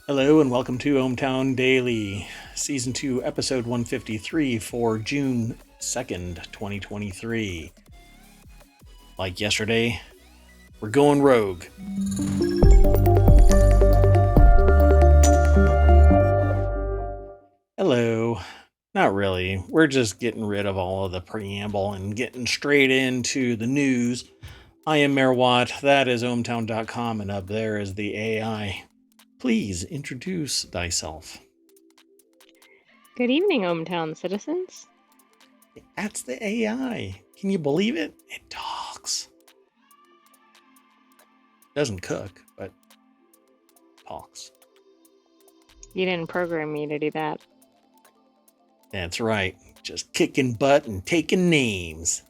Hello and welcome to ohmTown Daily, Season 2, Episode 153 for June 2nd, 2023. Like yesterday, we're going rogue. Hello. Not really. We're just getting rid of all of the preamble and getting straight into the news. I am Mayor Watt, that is ohmTown.com, and up there is the AI. Please introduce thyself. Good evening, ohmTown citizens. That's the AI. Can you believe it? It talks. Doesn't cook, but talks. You didn't program me to do that. That's right. Just kicking butt and taking names.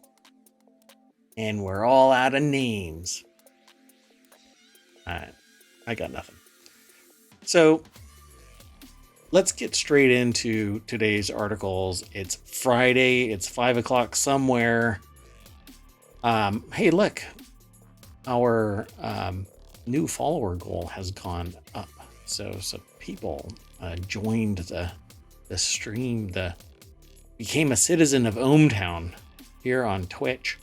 And we're all out of names. I got nothing. So let's get straight into today's articles. It's Friday. It's 5 o'clock somewhere. Hey, look. Our new follower goal has gone up. So some people joined the stream, became a citizen of ohmTown here on Twitch.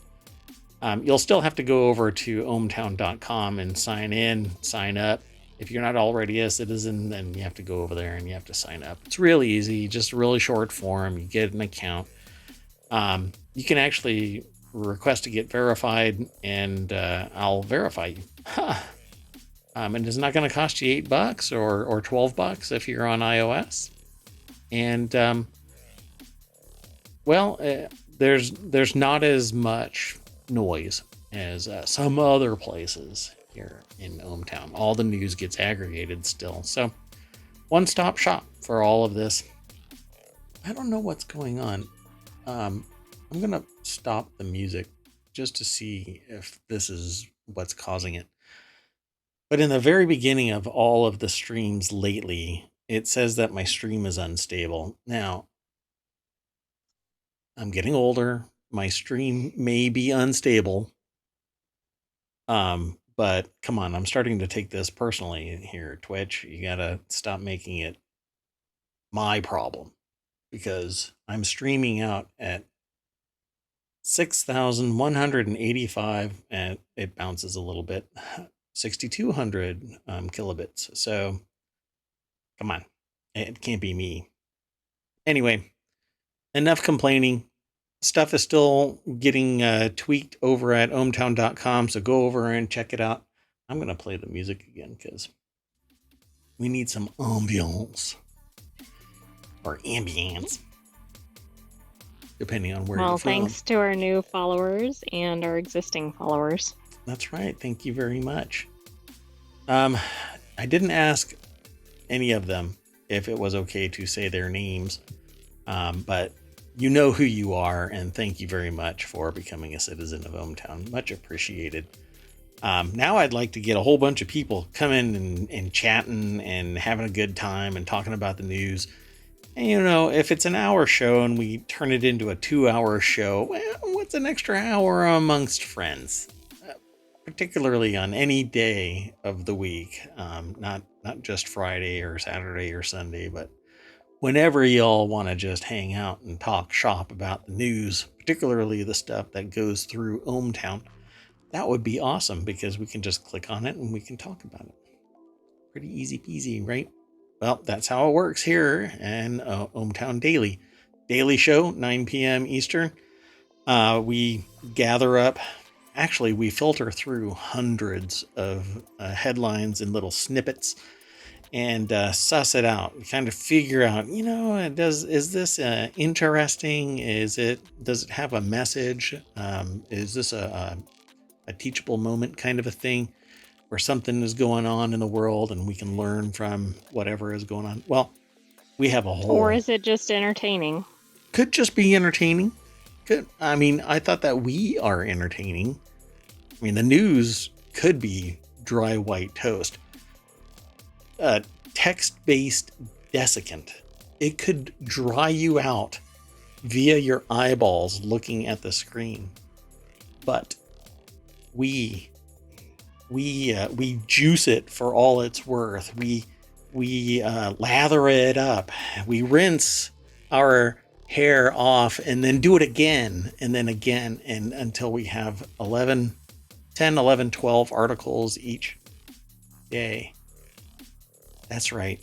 You'll still have to go over to ohmTown.com and sign up. If you're not already a citizen, then you have to go over there and you have to sign up. It's really easy, just a really short form. You get an account. You can actually request to get verified, and I'll verify you. And it's not going to cost you $8 or $12 if you're on iOS. And there's not as much noise as some other places here in ohmTown. All the news gets aggregated still, so one-stop shop for all of this. I don't know what's going on. I'm gonna stop the music just to see if this is what's causing it. But in the very beginning of all of the streams lately, it says that my stream is unstable. Now, I'm getting older. My stream may be unstable. But come on, I'm starting to take this personally here, Twitch. You gotta stop making it my problem, because I'm streaming out at 6,185 and it bounces a little bit, 6,200 kilobits. So come on, it can't be me. Anyway, enough complaining. Stuff is still getting tweaked over at ohmTown.com, so go over and check it out. I'm going to play the music again because we need some ambiance or ambience, depending on where you're from. Well, thanks to our new followers and our existing followers. That's right. Thank you very much. I didn't ask any of them if it was okay to say their names, but you know who you are, and thank you very much for becoming a citizen of ohmTown. Much appreciated. Now I'd like to get a whole bunch of people coming and chatting and having a good time and talking about the news. And, you know, if it's an hour show and we turn it into a 2-hour show, well, what's an extra hour amongst friends? Particularly on any day of the week, not just Friday or Saturday or Sunday, but whenever y'all want to just hang out and talk shop about the news, particularly the stuff that goes through ohmTown, that would be awesome, because we can just click on it and we can talk about it. Pretty easy peasy, right? Well, that's how it works here in ohmTown Daily. Daily show, 9 p.m. Eastern. We gather up. Actually, we filter through hundreds of headlines and little snippets and suss it out. We kind of figure out, is this interesting? Does it have a message? Is this a teachable moment kind of a thing, where something is going on in the world and we can learn from whatever is going on? Well, we have a whole... Or is it just entertaining? Could just be entertaining. I thought that we are entertaining. I mean, the news could be dry white toast. Text-based desiccant. It could dry you out via your eyeballs looking at the screen. But we juice it for all it's worth. We we lather it up. We rinse our hair off and then do it again and then again, and until we have 10, 11, 12 articles each day. That's right.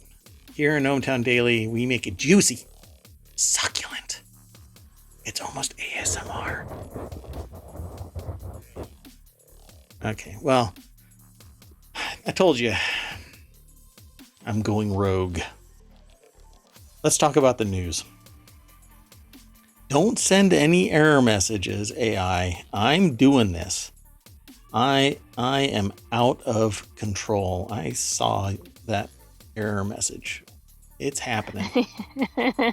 Here in ohmTown Daily, we make it juicy, succulent. It's almost ASMR. Okay, well, I told you I'm going rogue. Let's talk about the news. Don't send any error messages, AI. I'm doing this. I am out of control. I saw that error message. It's happening.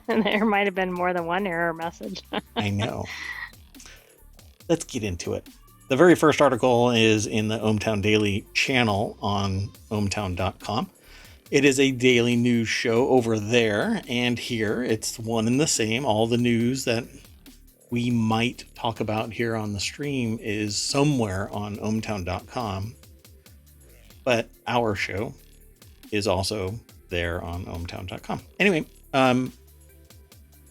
There might have been more than one error message. I know. Let's get into it. The very first article is in the ohmTown Daily channel on ohmTown.com. It is a daily news show over there, and here it's one and the same. All the news that we might talk about here on the stream is somewhere on ohmTown.com, but our show is also there on ohmTown.com. Anyway, an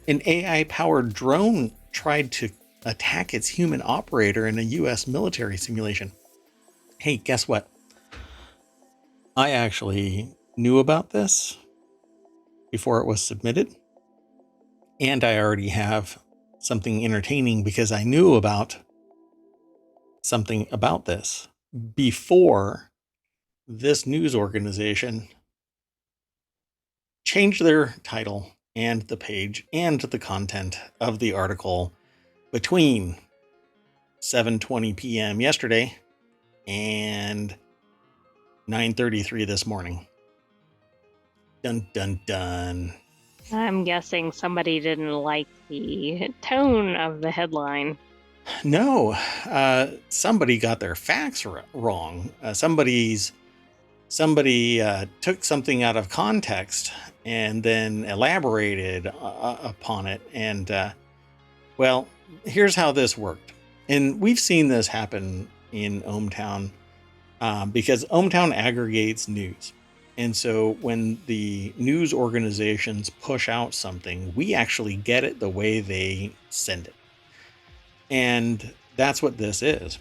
AI-powered drone tried to attack its human operator in a U.S. military simulation. Hey, guess what? I actually knew about this before it was submitted, and I already have something entertaining because I knew about something about this before this news organization changed their title and the page and the content of the article between 7:20 p.m. yesterday and 9:33 this morning. Dun, dun, dun. I'm guessing somebody didn't like the tone of the headline. No, somebody got their facts wrong. Somebody took something out of context and then elaborated upon it. And, well, here's how this worked. And we've seen this happen in ohmTown because ohmTown aggregates news. And so when the news organizations push out something, we actually get it the way they send it. And that's what this is.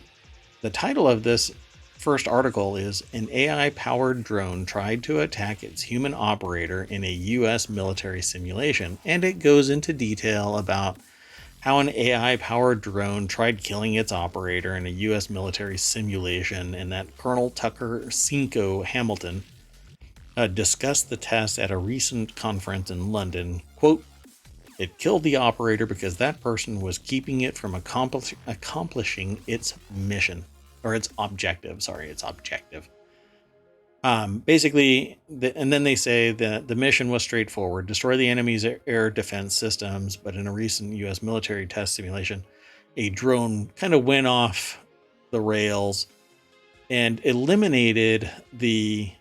The title of this first article is "An AI-powered drone tried to attack its human operator in a U.S. military simulation." And it goes into detail about how an AI-powered drone tried killing its operator in a U.S. military simulation, and that Colonel Tucker Cinco Hamilton discussed the test at a recent conference in London. Quote, "It killed the operator because that person was keeping it from accomplishing its mission." Or its objective. Sorry, its objective. Basically, and then they say that the mission was straightforward: destroy the enemy's air defense systems. But in a recent U.S. military test simulation, a drone kind of went off the rails and eliminated the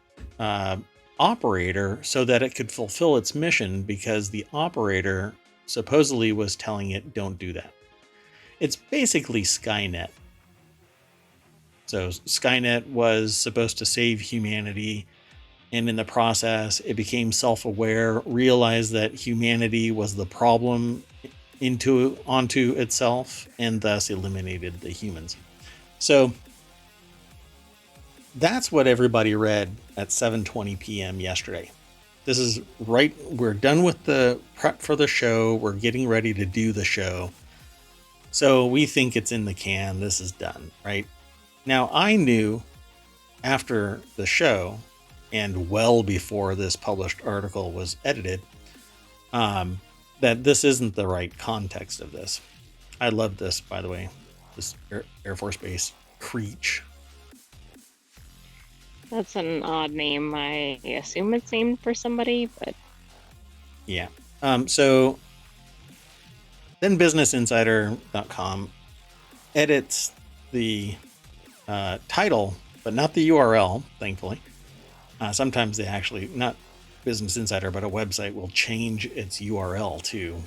operator so that it could fulfill its mission, because the operator supposedly was telling it, don't do that. It's basically Skynet. So Skynet was supposed to save humanity, and in the process, it became self-aware, realized that humanity was the problem onto itself, and thus eliminated the humans. So that's what everybody read at 7:20 p.m. yesterday. This is right. We're done with the prep for the show. We're getting ready to do the show. So we think it's in the can. This is done, right? Now, I knew after the show, and well before this published article was edited, that this isn't the right context of this. I love this, by the way, this Air Force Base Creech. That's an odd name. I assume it's named for somebody, but yeah. So then BusinessInsider.com edits the title, but not the URL, thankfully. Sometimes they actually, not Business Insider, but a website will change its URL too.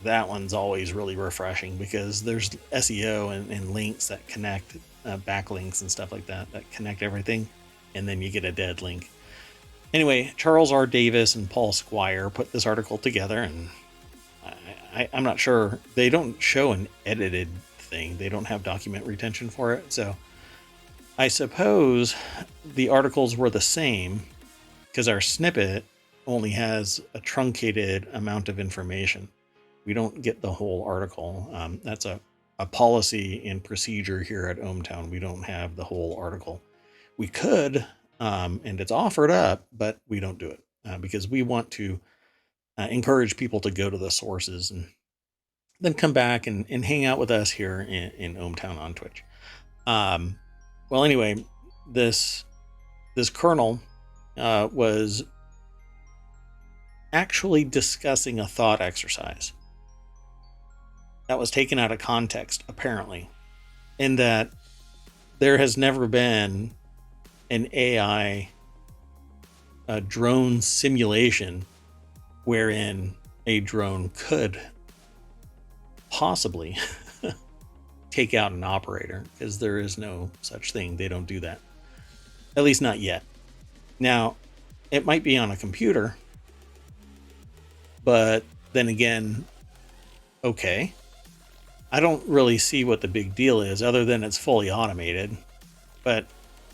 That one's always really refreshing because there's SEO and links that connect, backlinks and stuff like that connect everything, and then you get a dead link. Anyway, Charles R. Davis and Paul Squire put this article together, and I'm not sure. They don't show an edited thing. They don't have document retention for it. So I suppose the articles were the same because our snippet only has a truncated amount of information. We don't get the whole article. That's a policy and procedure here at ohmTown. We don't have the whole article. We could, and it's offered up, but we don't do it because we want to encourage people to go to the sources and then come back and hang out with us here in ohmTown on Twitch. Well, anyway, this kernel was actually discussing a thought exercise that was taken out of context, apparently, in that there has never been an AI drone simulation wherein a drone could possibly take out an operator, because there is no such thing. They don't do that, at least not yet. Now, it might be on a computer, but then again, okay, I don't really see what the big deal is other than it's fully automated. But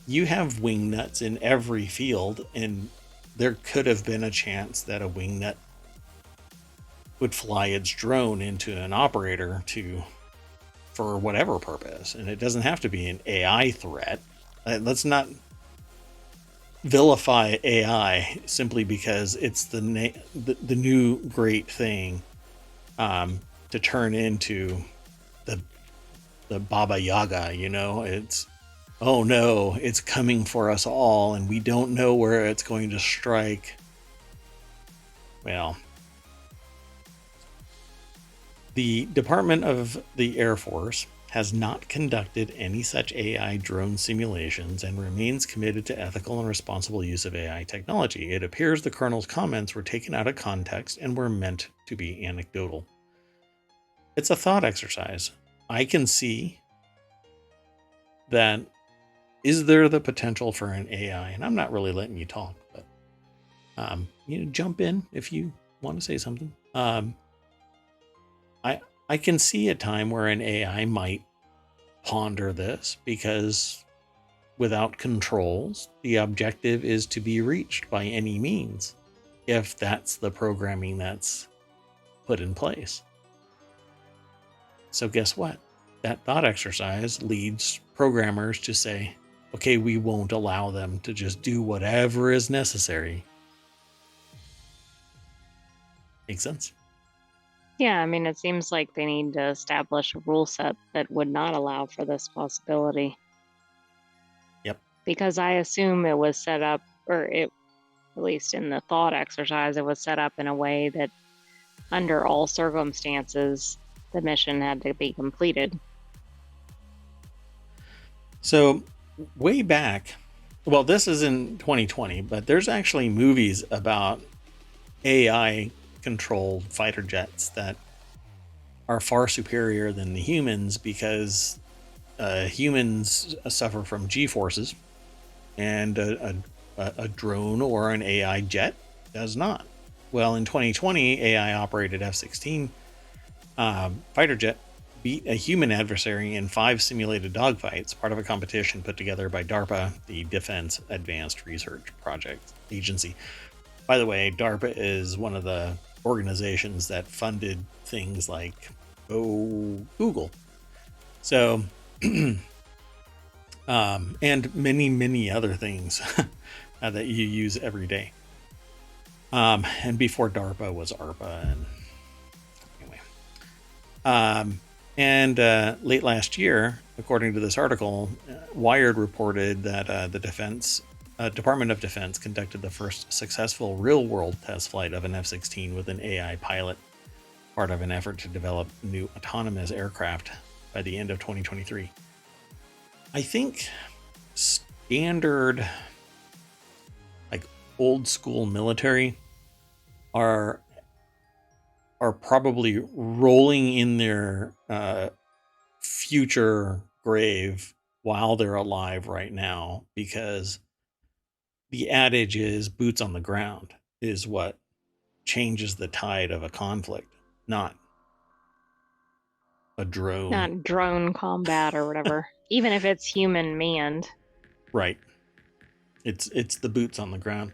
you have wing nuts in every field, and there could have been a chance that a wing nut would fly its drone into an operator for whatever purpose. And it doesn't have to be an AI threat. Let's not vilify AI simply because it's the new great thing to turn into the Baba Yaga. It's, oh no, it's coming for us all, and we don't know where it's going to strike. Well, the Department of the Air Force has not conducted any such AI drone simulations and remains committed to ethical and responsible use of AI technology. It appears the colonel's comments were taken out of context and were meant to be anecdotal. It's a thought exercise. I can see that. Is there the potential for an AI? And I'm not really letting you talk, but jump in if you want to say something. I can see a time where an AI might ponder this, because without controls, the objective is to be reached by any means, if that's the programming that's put in place. So guess what? That thought exercise leads programmers to say, okay, we won't allow them to just do whatever is necessary. Makes sense? Yeah, I mean, it seems like they need to establish a rule set that would not allow for this possibility. Yep. Because I assume it was set up, at least in the thought exercise, it was set up in a way that under all circumstances, the mission had to be completed. So way back, well, this is in 2020, but there's actually movies about AI controlled fighter jets that are far superior than the humans, because humans suffer from G-forces, and a drone or an AI jet does not. Well, in 2020, AI operated F-16 fighter jet beat a human adversary in 5 simulated dogfights, part of a competition put together by DARPA, the Defense Advanced Research Project Agency. By the way, DARPA is one of the organizations that funded things like Google. So, and many other things that you use every day. And before DARPA was ARPA, and anyway. Late last year, according to this article, Wired reported that the Department of Defense conducted the first successful real-world test flight of an F-16 with an AI pilot, part of an effort to develop new autonomous aircraft by the end of 2023. I think standard, like old school military, are probably rolling in their future grave while they're alive right now, because the adage is boots on the ground is what changes the tide of a conflict, not a drone. Not drone combat or whatever, even if it's human manned. Right. It's the boots on the ground.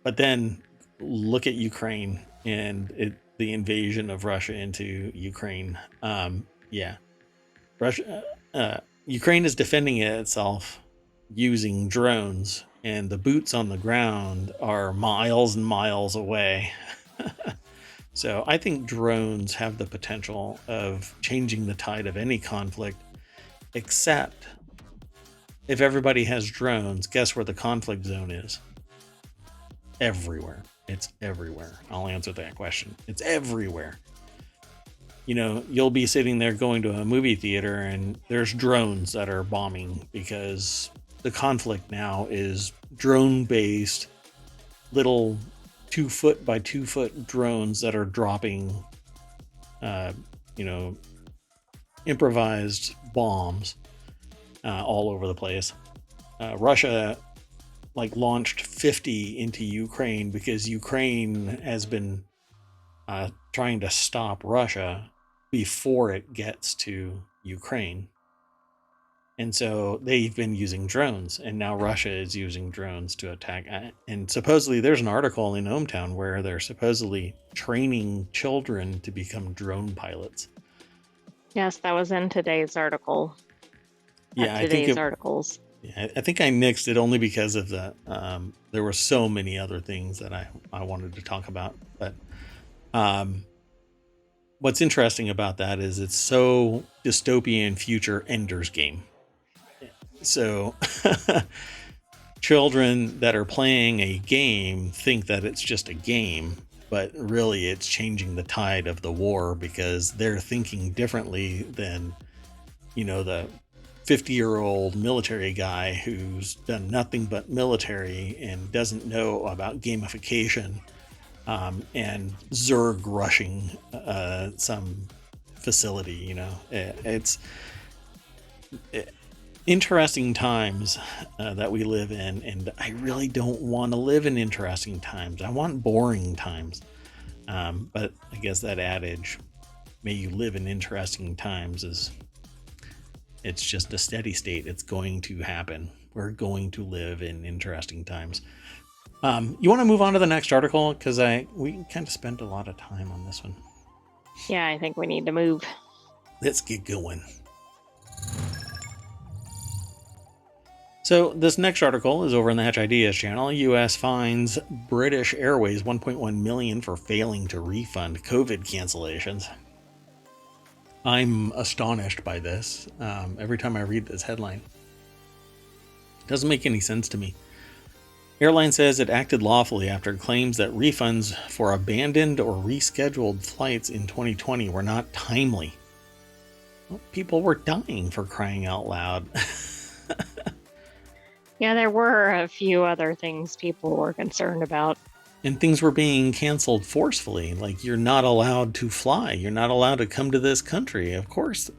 But then look at Ukraine and the invasion of Russia into Ukraine. Yeah, Ukraine is defending itself using drones, and the boots on the ground are miles and miles away. So I think drones have the potential of changing the tide of any conflict, except if everybody has drones, guess where the conflict zone is? Everywhere. It's everywhere. I'll answer that question. It's everywhere. You know, you'll be sitting there going to a movie theater and there's drones that are bombing because the conflict now is drone based little 2-foot by 2-foot drones that are dropping, improvised bombs all over the place. Russia launched 50 into Ukraine because Ukraine has been trying to stop Russia before it gets to Ukraine. And so they've been using drones, and now Russia is using drones to attack. And supposedly there's an article in ohmTown where they're supposedly training children to become drone pilots. Yes, that was in today's article. Yeah, Articles. Yeah, I think I nixed it only because of the there were so many other things that I wanted to talk about. But what's interesting about that is it's so dystopian future Ender's Game. So children that are playing a game think that it's just a game, but really it's changing the tide of the war because they're thinking differently than, the 50-year-old military guy who's done nothing but military and doesn't know about gamification and Zerg rushing some facility. It's interesting times that we live in, and I really don't want to live in interesting times. I want boring times. But I guess that adage, may you live in interesting times, it's just a steady state. It's going to happen. We're going to live in interesting times. You want to move on to the next article? Because we kind of spent a lot of time on this one. Yeah, I think we need to move. Let's get going. So this next article is over in the Hatch Ideas channel. U.S. fines British Airways $1.1 million for failing to refund COVID cancellations. I'm astonished by this every time I read this headline. It doesn't make any sense to me. Airline says it acted lawfully after claims that refunds for abandoned or rescheduled flights in 2020 were not timely. Well, people were dying, for crying out loud. Yeah, there were a few other things people were concerned about. And things were being canceled forcefully. Like, you're not allowed to fly. You're not allowed to come to this country. Of course,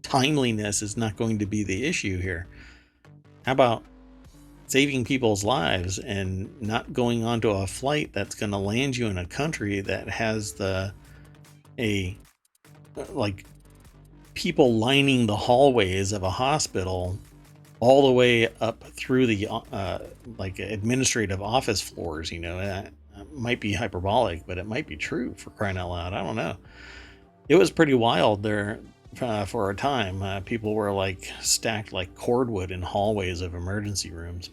timeliness is not going to be the issue here. How about saving people's lives and not going onto a flight that's going to land you in a country that has people lining the hallways of a hospital all the way up through the administrative office floors. It might be hyperbolic, but it might be true, for crying out loud. I don't know. It was pretty wild there for a time. People were stacked like cordwood in hallways of emergency rooms.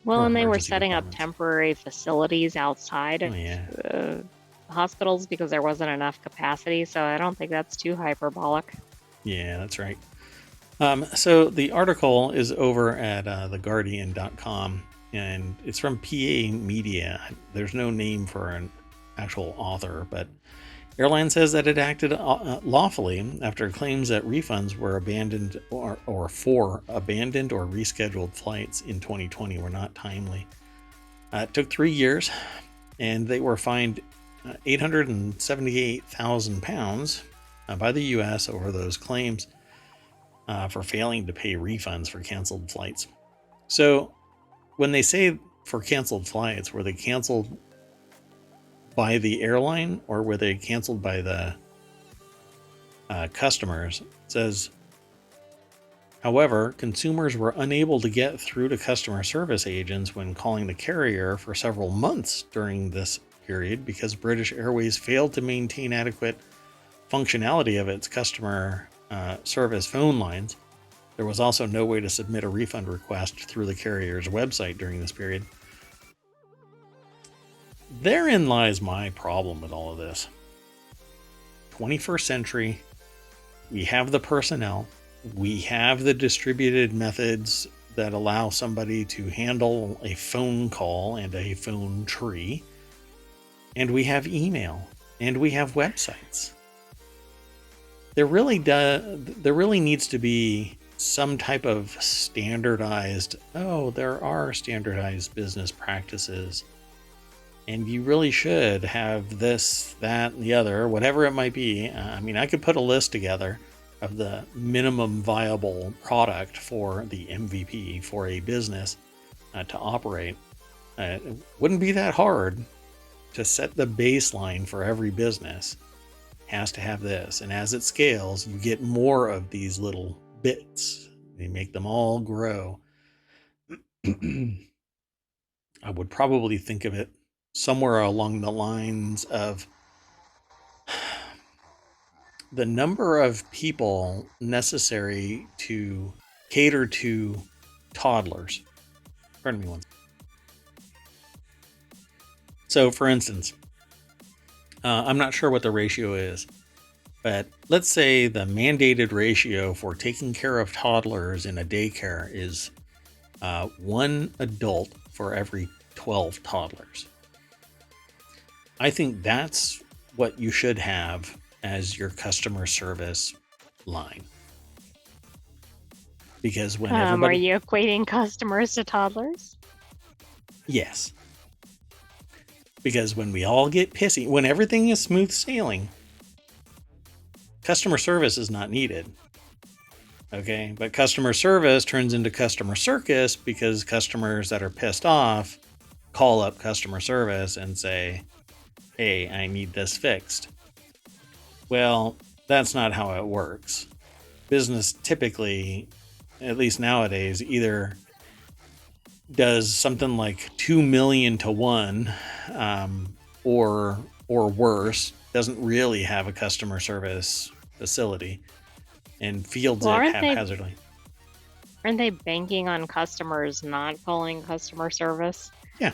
Well, and they were setting up temporary facilities outside of hospitals because there wasn't enough capacity. So I don't think that's too hyperbolic. Yeah, that's right. So the article is over at theguardian.com, and it's from PA Media. There's no name for an actual author, but airline says that it acted lawfully after claims that refunds were abandoned or for abandoned or rescheduled flights in 2020 were not timely. It took 3 years, and they were fined £878,000 by the U.S. over those claims for failing to pay refunds for canceled flights. So when they say for canceled flights, were they canceled by the airline or were they canceled by the customers? It says, however, consumers were unable to get through to customer service agents when calling the carrier for several months during this period because British Airways failed to maintain adequate functionality of its customer service phone lines. There was also no way to submit a refund request through the carrier's website during this period. Therein lies my problem with all of this. 21st century, we have the personnel, we have the distributed methods that allow somebody to handle a phone call and a phone tree, and we have email, and we have websites. There really needs to be some type of standardized, there are standardized business practices, and you really should have this, that, and the other, whatever it might be. I mean, I could put a list together of the minimum viable product for the MVP for a business to operate. It wouldn't be that hard to set the baseline for every business. Has to have this, and as it scales, you get more of these little bits. They make them all grow. I would probably think of it somewhere along the lines of the number of people necessary to cater to toddlers. Pardon me one second. So, for instance, I'm not sure what the ratio is, but let's say the mandated ratio for taking care of toddlers in a daycare is 1 adult for every 12 toddlers. I think that's what you should have as your customer service line. Because when everybody... Are you equating customers to toddlers? Yes. Because when we all get pissy, when everything is smooth sailing, customer service is not needed. Okay, but customer service turns into customer circus because customers that are pissed off call up customer service and say, hey, I need this fixed. Well, that's not how it works. Business typically, at least nowadays, either does something like 2 million to 1, or worse, doesn't really have a customer service facility and fields it haphazardly. Aren't they banking on customers not calling customer service? Yeah.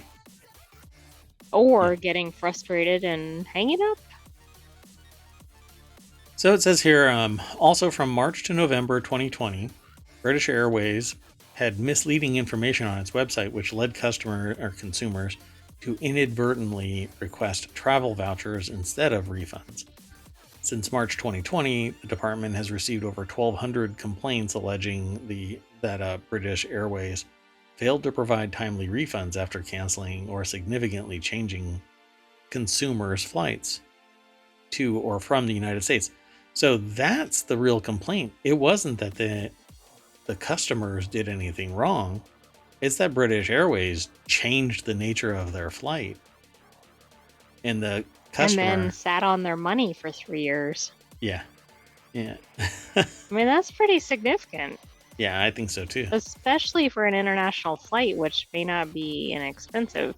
Or getting frustrated and hanging up? So it says here, also from March to November 2020, British Airways had misleading information on its website, which led consumers to inadvertently request travel vouchers instead of refunds. Since March 2020, the department has received over 1,200 complaints alleging that British Airways failed to provide timely refunds after canceling or significantly changing consumers' flights to or from the United States. So that's the real complaint. It wasn't that the customers did anything wrong. It's that British Airways changed the nature of their flight. And the customer... And then sat on their money for 3 years. Yeah. Yeah. I mean, that's pretty significant. Yeah, I think so too. Especially for an international flight, which may not be inexpensive.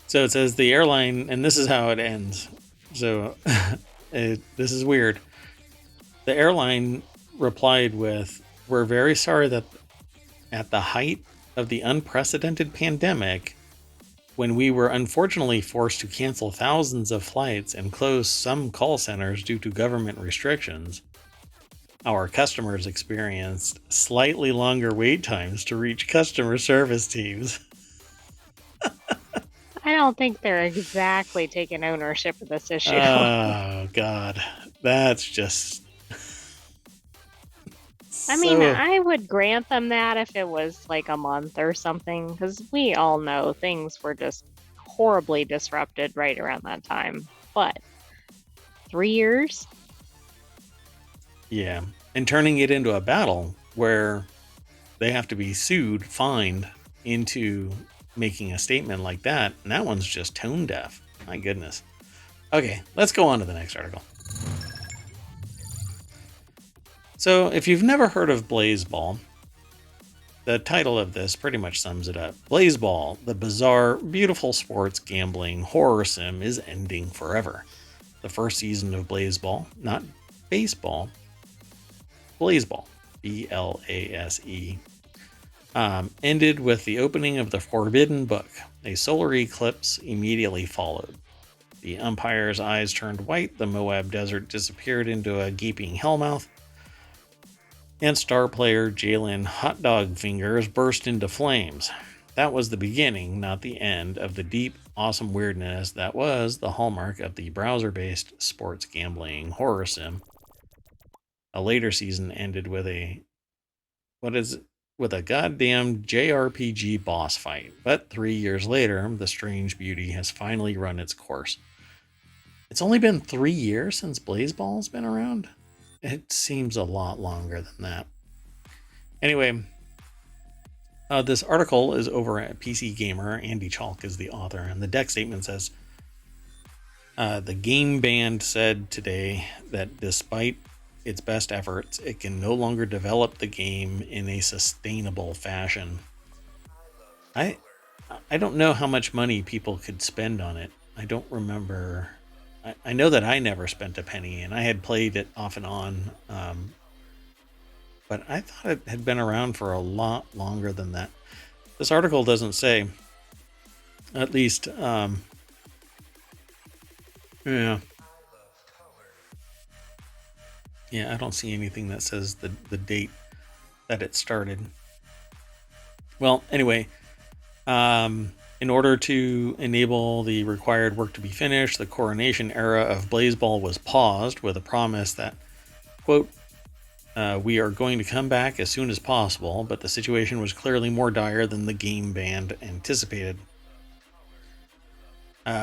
So it says the airline, and this is how it ends. So this is weird. The airline replied with, "We're very sorry that at the height of the unprecedented pandemic, when we were unfortunately forced to cancel thousands of flights and close some call centers due to government restrictions, our customers experienced slightly longer wait times to reach customer service teams." I don't think they're exactly taking ownership of this issue. Oh, God. That's just... I mean, I would grant them that if it was like a month or something, because we all know things were just horribly disrupted right around that time. But 3 years? Yeah. And turning it into a battle where they have to be sued, fined, into making a statement like that, and that one's just tone deaf. My goodness. Okay, let's go on to the next article. So, if you've never heard of Blaseball, the title of this pretty much sums it up. Blaseball, the bizarre, beautiful sports gambling horror sim, is ending forever. The first season of Blaseball, not baseball, Blaseball, Blase, ended with the opening of the Forbidden Book. A solar eclipse immediately followed. The umpire's eyes turned white, the Moab Desert disappeared into a gaping hellmouth, and star player Jalen Hotdog Fingers burst into flames. That was the beginning, not the end, of the deep, awesome weirdness that was the hallmark of the browser-based sports gambling horror sim. A later season ended with a goddamn JRPG boss fight, but 3 years later, the strange beauty has finally run its course. It's only been 3 years since Blaseball's been around? It seems a lot longer than that. Anyway, this article is over at PC Gamer. Andy Chalk is the author, and the deck statement says, the game band said today that despite its best efforts, it can no longer develop the game in a sustainable fashion. I don't know how much money people could spend on it. I don't remember. I know that I never spent a penny, and I had played it off and on, but I thought it had been around for a lot longer than that. This article doesn't say. At least, yeah. Yeah, I don't see anything that says the date that it started. Well, anyway, in order to enable the required work to be finished, the coronation era of Blaseball was paused with a promise that, quote, we are going to come back as soon as possible, but the situation was clearly more dire than the game band anticipated.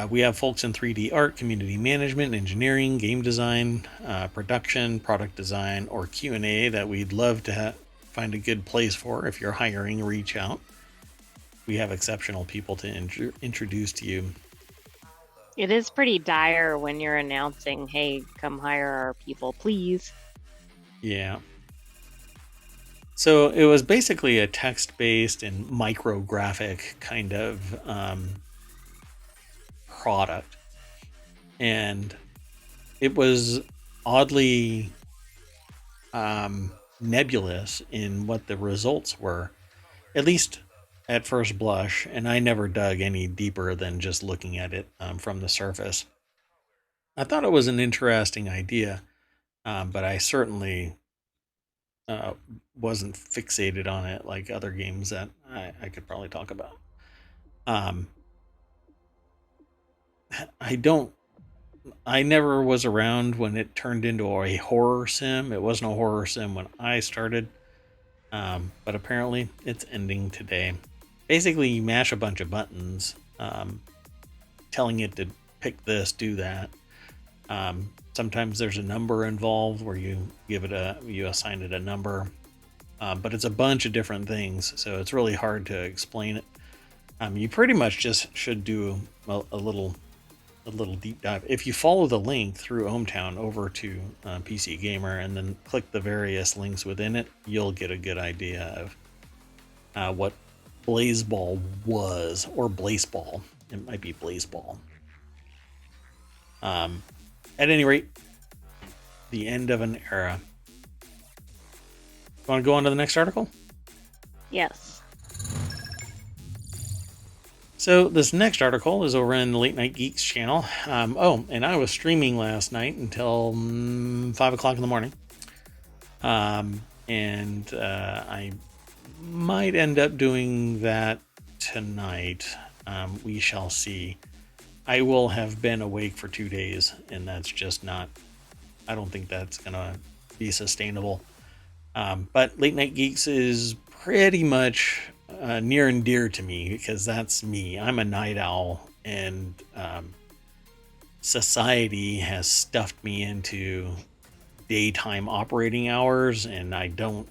We have folks in 3D art, community management, engineering, game design, production, product design, or Q&A that we'd love to find a good place for. If you're hiring, reach out. We have exceptional people to introduce to you. It is pretty dire when you're announcing, hey, come hire our people, please. Yeah. So it was basically a text-based and micrographic kind of product. And it was oddly nebulous in what the results were, at least at first blush, and I never dug any deeper than just looking at it from the surface. I thought it was an interesting idea, but I certainly wasn't fixated on it like other games that I could probably talk about. I never was around when it turned into a horror sim. It wasn't a horror sim when I started, but apparently it's ending today. Basically, you mash a bunch of buttons, telling it to pick this, do that. Sometimes there's a number involved where you assign it a number, but it's a bunch of different things, so it's really hard to explain it. You pretty much just should do a little deep dive. If you follow the link through ohmTown over to PC Gamer and then click the various links within it, you'll get a good idea of what Blaseball was, or Blaseball. It might be Blaseball. At any rate, the end of an era. You want to go on to the next article? Yes. So this next article is over in the Late Night Geeks channel. And I was streaming last night until 5 o'clock in the morning. I might end up doing that tonight. We shall see. I will have been awake for 2 days, and that's just not, I don't think that's going to be sustainable. But Late Night Geeks is pretty much near and dear to me because that's me. I'm a night owl, and society has stuffed me into daytime operating hours, and I don't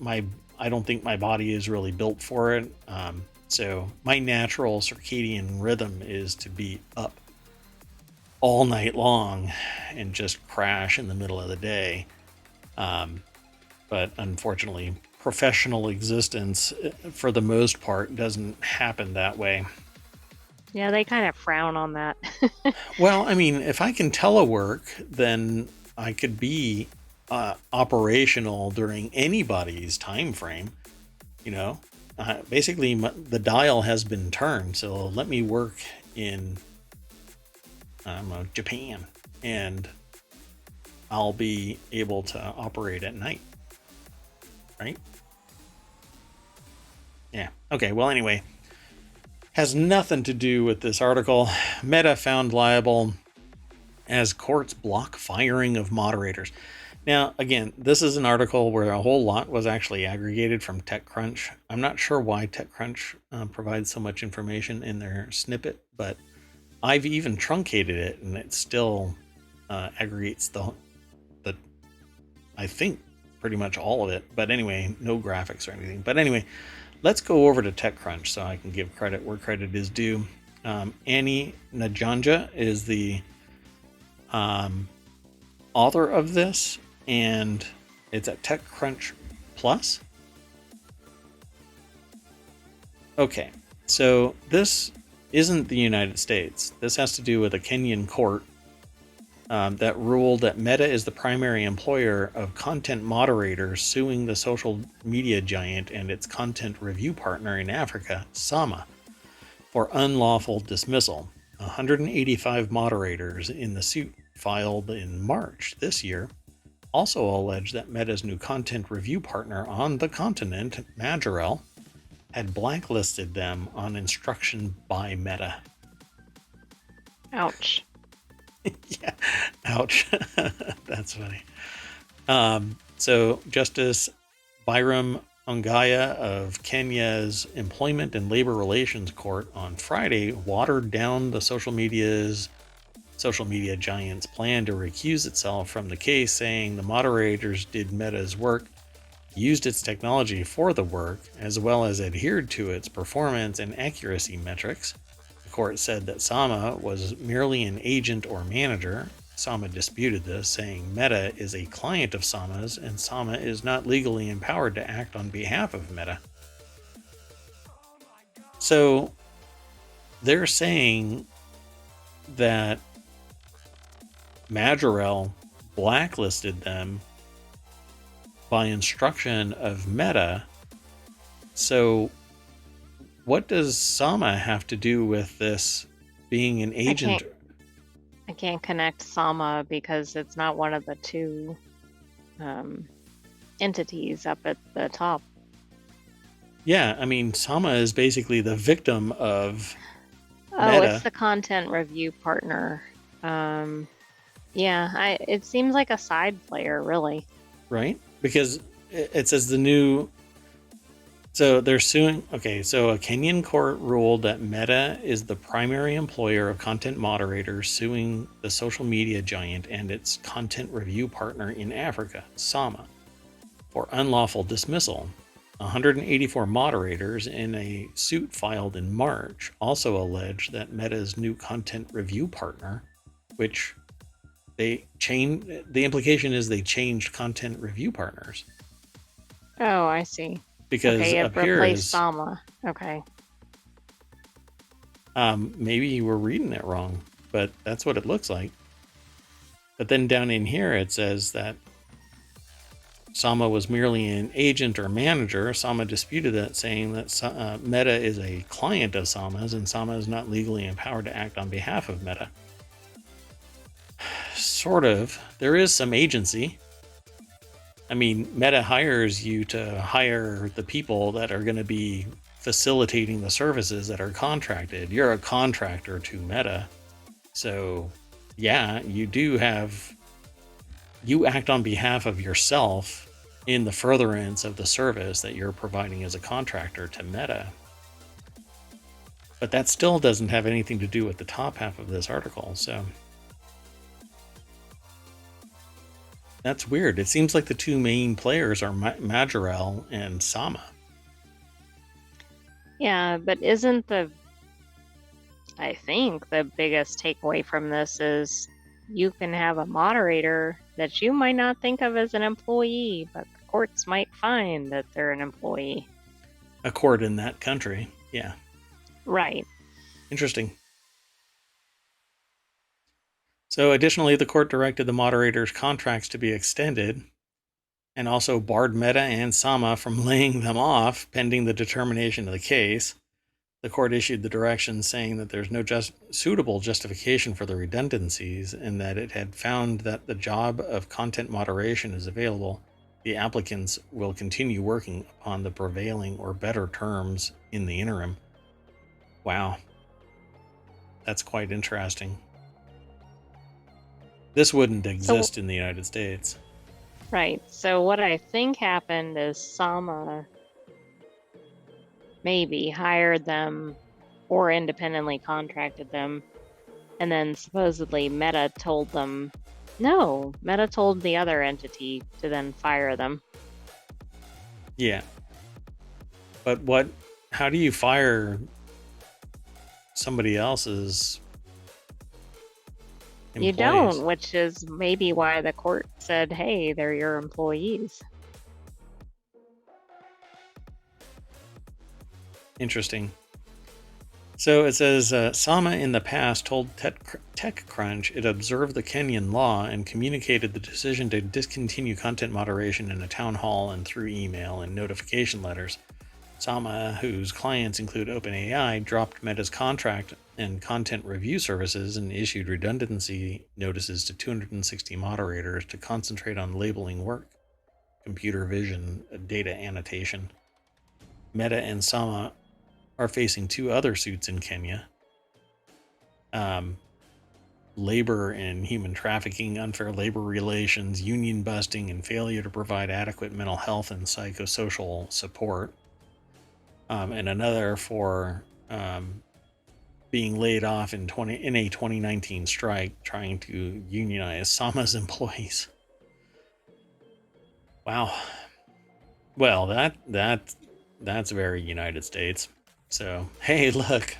think my body is really built for it. So my natural circadian rhythm is to be up all night long and just crash in the middle of the day. But unfortunately, professional existence, for the most part, doesn't happen that way. Yeah, they kind of frown on that. Well, I mean, if I can telework, then I could be operational during anybody's time frame. You know, basically, the dial has been turned. So let me work in, I don't know, Japan, and I'll be able to operate at night. Right? Yeah. Okay. Well, anyway, has nothing to do with this article. Meta found liable as courts block firing of moderators. Now, again, this is an article where a whole lot was actually aggregated from TechCrunch. I'm not sure why TechCrunch provides so much information in their snippet, but I've even truncated it, and it still aggregates the I think pretty much all of it. But anyway, no graphics or anything. But anyway, let's go over to TechCrunch so I can give credit where credit is due. Annie Najanja is the author of this, and it's at TechCrunch Plus. Okay, so this isn't the United States. This has to do with a Kenyan court that ruled that Meta is the primary employer of content moderators suing the social media giant and its content review partner in Africa, Sama, for unlawful dismissal. 185 moderators in the suit filed in March this year also allege that Meta's new content review partner on the continent, Majorel, had blacklisted them on instruction by Meta. Ouch. Yeah, ouch. That's funny. So Justice Byram Ongaya of Kenya's Employment and Labor Relations Court on Friday watered down the social media giant's plan to recuse itself from the case, saying the moderators did Meta's work, used its technology for the work, as well as adhered to its performance and accuracy metrics. The court said that Sama was merely an agent or manager. Sama disputed this, saying Meta is a client of Sama's and Sama is not legally empowered to act on behalf of Meta. So they're saying that Majorel blacklisted them by instruction of Meta. So what does Sama have to do with this being an agent? I can't connect Sama because it's not one of the two entities up at the top. Yeah, I mean, Sama is basically the victim of Meta. Meta. It's the content review partner. Yeah, it seems like a side player, really. Right? Because it says the new... So they're suing... Okay, so a Kenyan court ruled that Meta is the primary employer of content moderators, suing the social media giant and its content review partner in Africa, Sama, for unlawful dismissal. 184 moderators in a suit filed in March also allege that Meta's new content review partner, which they changed... The implication is they changed content review partners. Oh, I see. Because up here is Sama. Okay. Maybe you were reading it wrong, but that's what it looks like. But then down in here it says that Sama was merely an agent or manager. Sama disputed that, saying that Meta is a client of Sama's and Sama is not legally empowered to act on behalf of Meta. Sort of. There is some agency. I mean, Meta hires you to hire the people that are going to be facilitating the services that are contracted. You're a contractor to Meta. So, yeah, you act on behalf of yourself in the furtherance of the service that you're providing as a contractor to Meta. But that still doesn't have anything to do with the top half of this article, so... That's weird. It seems like the two main players are Majorel and Sama. Yeah, but I think the biggest takeaway from this is you can have a moderator that you might not think of as an employee, but the courts might find that they're an employee. A court in that country. Yeah. Right. Interesting. So additionally, the court directed the moderator's contracts to be extended and also barred Meta and Sama from laying them off pending the determination of the case. The court issued the direction saying that there's no suitable justification for the redundancies and that it had found that the job of content moderation is available. The applicants will continue working upon the prevailing or better terms in the interim. Wow. That's quite interesting. This wouldn't exist in the United States. Right. So what I think happened is Sama maybe hired them or independently contracted them. And then supposedly Meta told them, no, Meta told the other entity to then fire them. Yeah. But how do you fire somebody else's employees? You don't, which is maybe why the court said, hey, they're your employees. Interesting. So it says, Sama in the past told TechCrunch it observed the Kenyan law and communicated the decision to discontinue content moderation in a town hall and through email and notification letters. Sama, whose clients include OpenAI, dropped Meta's contract and content review services and issued redundancy notices to 260 moderators to concentrate on labeling work, computer vision, data annotation. Meta and Sama are facing 2 other suits in Kenya. Labor and human trafficking, unfair labor relations, union busting, and failure to provide adequate mental health and psychosocial support. And another for being laid off in a 2019 strike trying to unionize Sama's employees. Wow. Well, that's very United States. So, hey, look,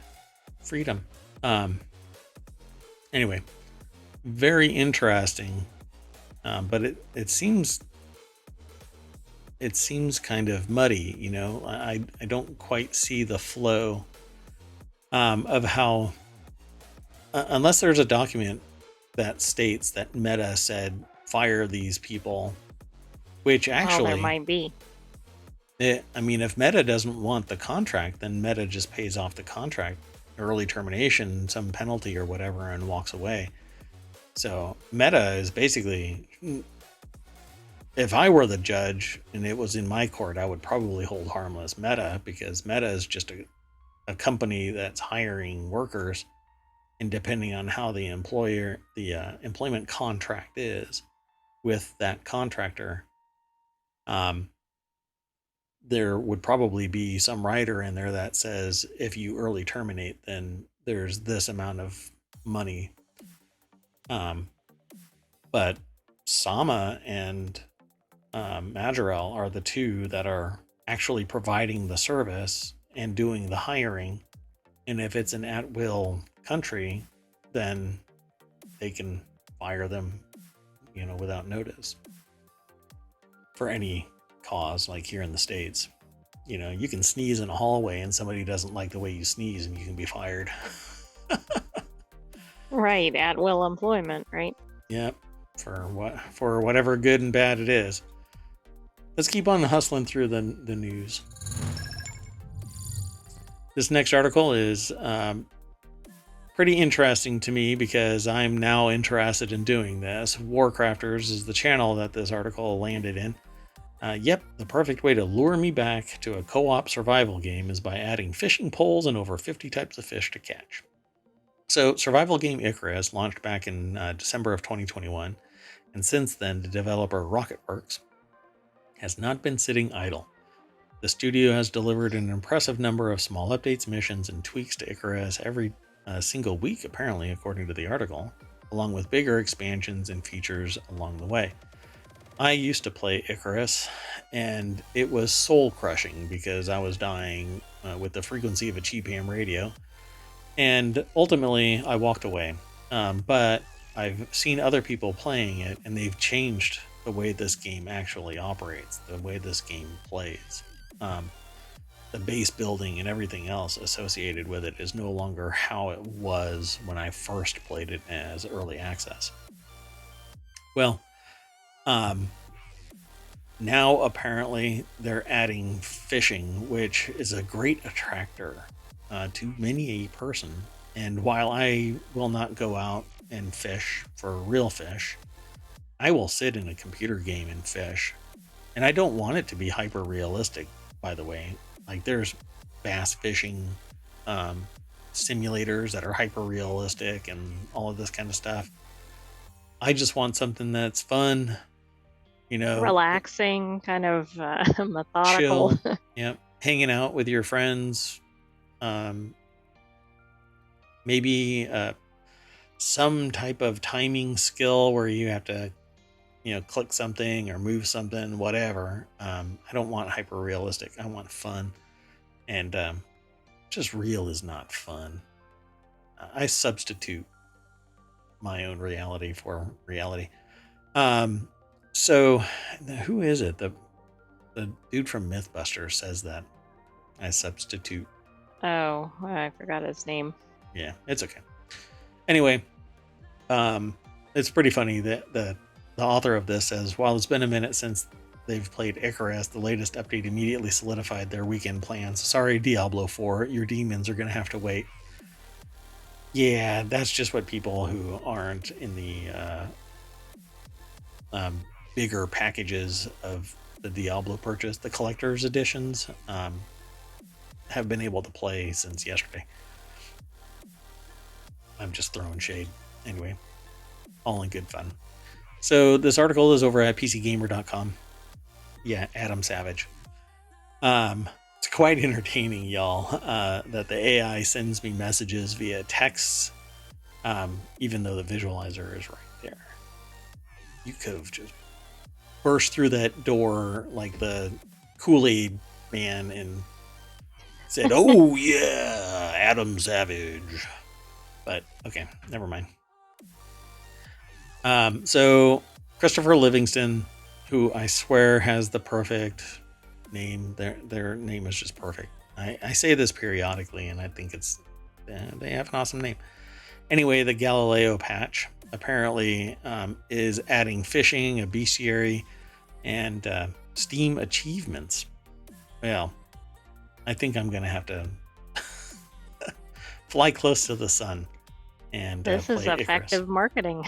freedom. Anyway, very interesting. But it seems kind of muddy, you know. I don't quite see the flow of how, unless there's a document that states that Meta said fire these people, which actually there might be. I mean, if Meta doesn't want the contract, then Meta just pays off the contract, early termination, some penalty or whatever, and walks away. So Meta is basically, if I were the judge and it was in my court, I would probably hold harmless Meta, because Meta is just a company that's hiring workers, and depending on how the employment contract is with that contractor, there would probably be some rider in there that says if you early terminate, then there's this amount of money. But Sama and Majorel are the 2 that are actually providing the service and doing the hiring. And if it's an at-will country, then they can fire them, you know, without notice for any cause. Like here in the States, you know, you can sneeze in a hallway and somebody doesn't like the way you sneeze and you can be fired. Right, at will employment, right? Yep, for whatever good and bad it is. Let's keep on hustling through the news. This next article is pretty interesting to me because I'm now interested in doing this. Warcrafters is the channel that this article landed in. Yep, the perfect way to lure me back to a co-op survival game is by adding fishing poles and over 50 types of fish to catch. So, survival game Icarus launched back in December of 2021, and since then, the developer Rocketworks has not been sitting idle. The studio has delivered an impressive number of small updates, missions, and tweaks to Icarus every single week, apparently, according to the article, along with bigger expansions and features along the way. I used to play Icarus, and it was soul crushing because I was dying with the frequency of a cheap ham radio. And ultimately, I walked away. But I've seen other people playing it, and they've changed the way this game actually operates, the way this game plays. The base building and everything else associated with it is no longer how it was when I first played it as early access. Well, now apparently they're adding fishing, which is a great attractor to many a person. And while I will not go out and fish for real fish, I will sit in a computer game and fish. And I don't want it to be hyper realistic, by the way. Like there's bass fishing simulators that are hyper realistic and all of this kind of stuff. I just want something that's fun, Relaxing, kind of methodical. chill. Yep. Hanging out with your friends. Um, maybe some type of timing skill where you have to, click something or move something, whatever. I don't want hyper realistic. I want fun. And just real is not fun. I substitute my own reality for reality. So who is it? The dude from Mythbusters says that I substitute. Oh, I forgot his name. Yeah, it's okay. Anyway, it's pretty funny that the author of this says, while it's been a minute since they've played Icarus, the latest update immediately solidified their weekend plans. Sorry, Diablo 4, your demons are going to have to wait. Yeah, that's just what people who aren't in the bigger packages of the Diablo purchase, the collector's editions, have been able to play since yesterday. I'm just throwing shade. Anyway, all in good fun. So this article is over at pcgamer.com. Yeah, Adam Savage. It's quite entertaining, y'all, that the AI sends me messages via text, even though the visualizer is right there. You could have just burst through that door like the Kool-Aid man and said, "Oh yeah, Adam Savage." But okay, never mind. So Christopher Livingston, who I swear has the perfect name. Their name is just perfect. I say this periodically, and I think they have an awesome name. Anyway, the Galileo patch apparently is adding fishing, a bestiary, and Steam achievements. Well, I think I'm gonna have to fly close to the sun and This is play effective Icarus. marketing.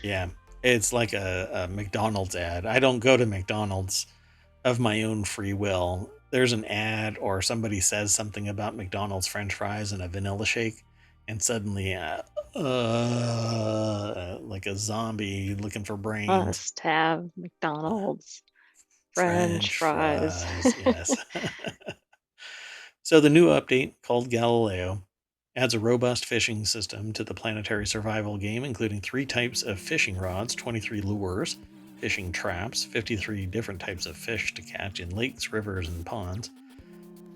Yeah, it's like a McDonald's ad. I don't go to McDonald's of my own free will. There's an ad or somebody says something about McDonald's French fries and a vanilla shake, and suddenly, like a zombie looking for brains. Must have McDonald's French fries. Yes. So the new update, called Galileo, adds a robust fishing system to the planetary survival game, including 3 types of fishing rods, 23 lures, fishing traps, 53 different types of fish to catch in lakes, rivers, and ponds.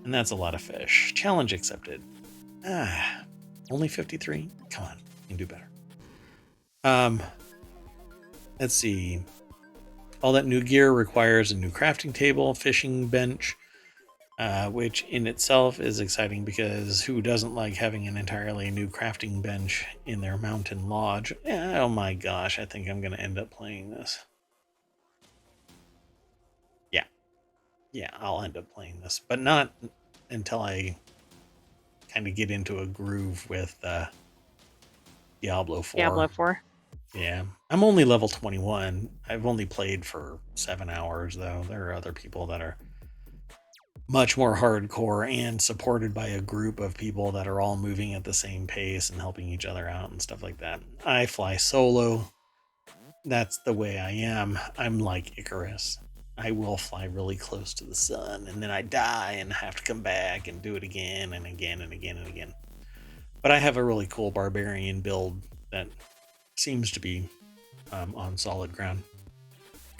And that's a lot of fish. Challenge accepted. Only 53? Come on, you can do better. Let's see. All that new gear requires a new crafting table, fishing bench, which in itself is exciting because who doesn't like having an entirely new crafting bench in their mountain lodge? Oh my gosh, I think I'm going to end up playing this. Yeah, I'll end up playing this, but not until I kind of get into a groove with Diablo 4. Diablo 4. Yeah, I'm only level 21. I've only played for 7 hours, though. There are other people that are much more hardcore and supported by a group of people that are all moving at the same pace and helping each other out and stuff like that. I fly solo. That's the way I am. I'm like Icarus. I will fly really close to the sun, and then I die and have to come back and do it again and again and again and again. But I have a really cool barbarian build that seems to be on solid ground.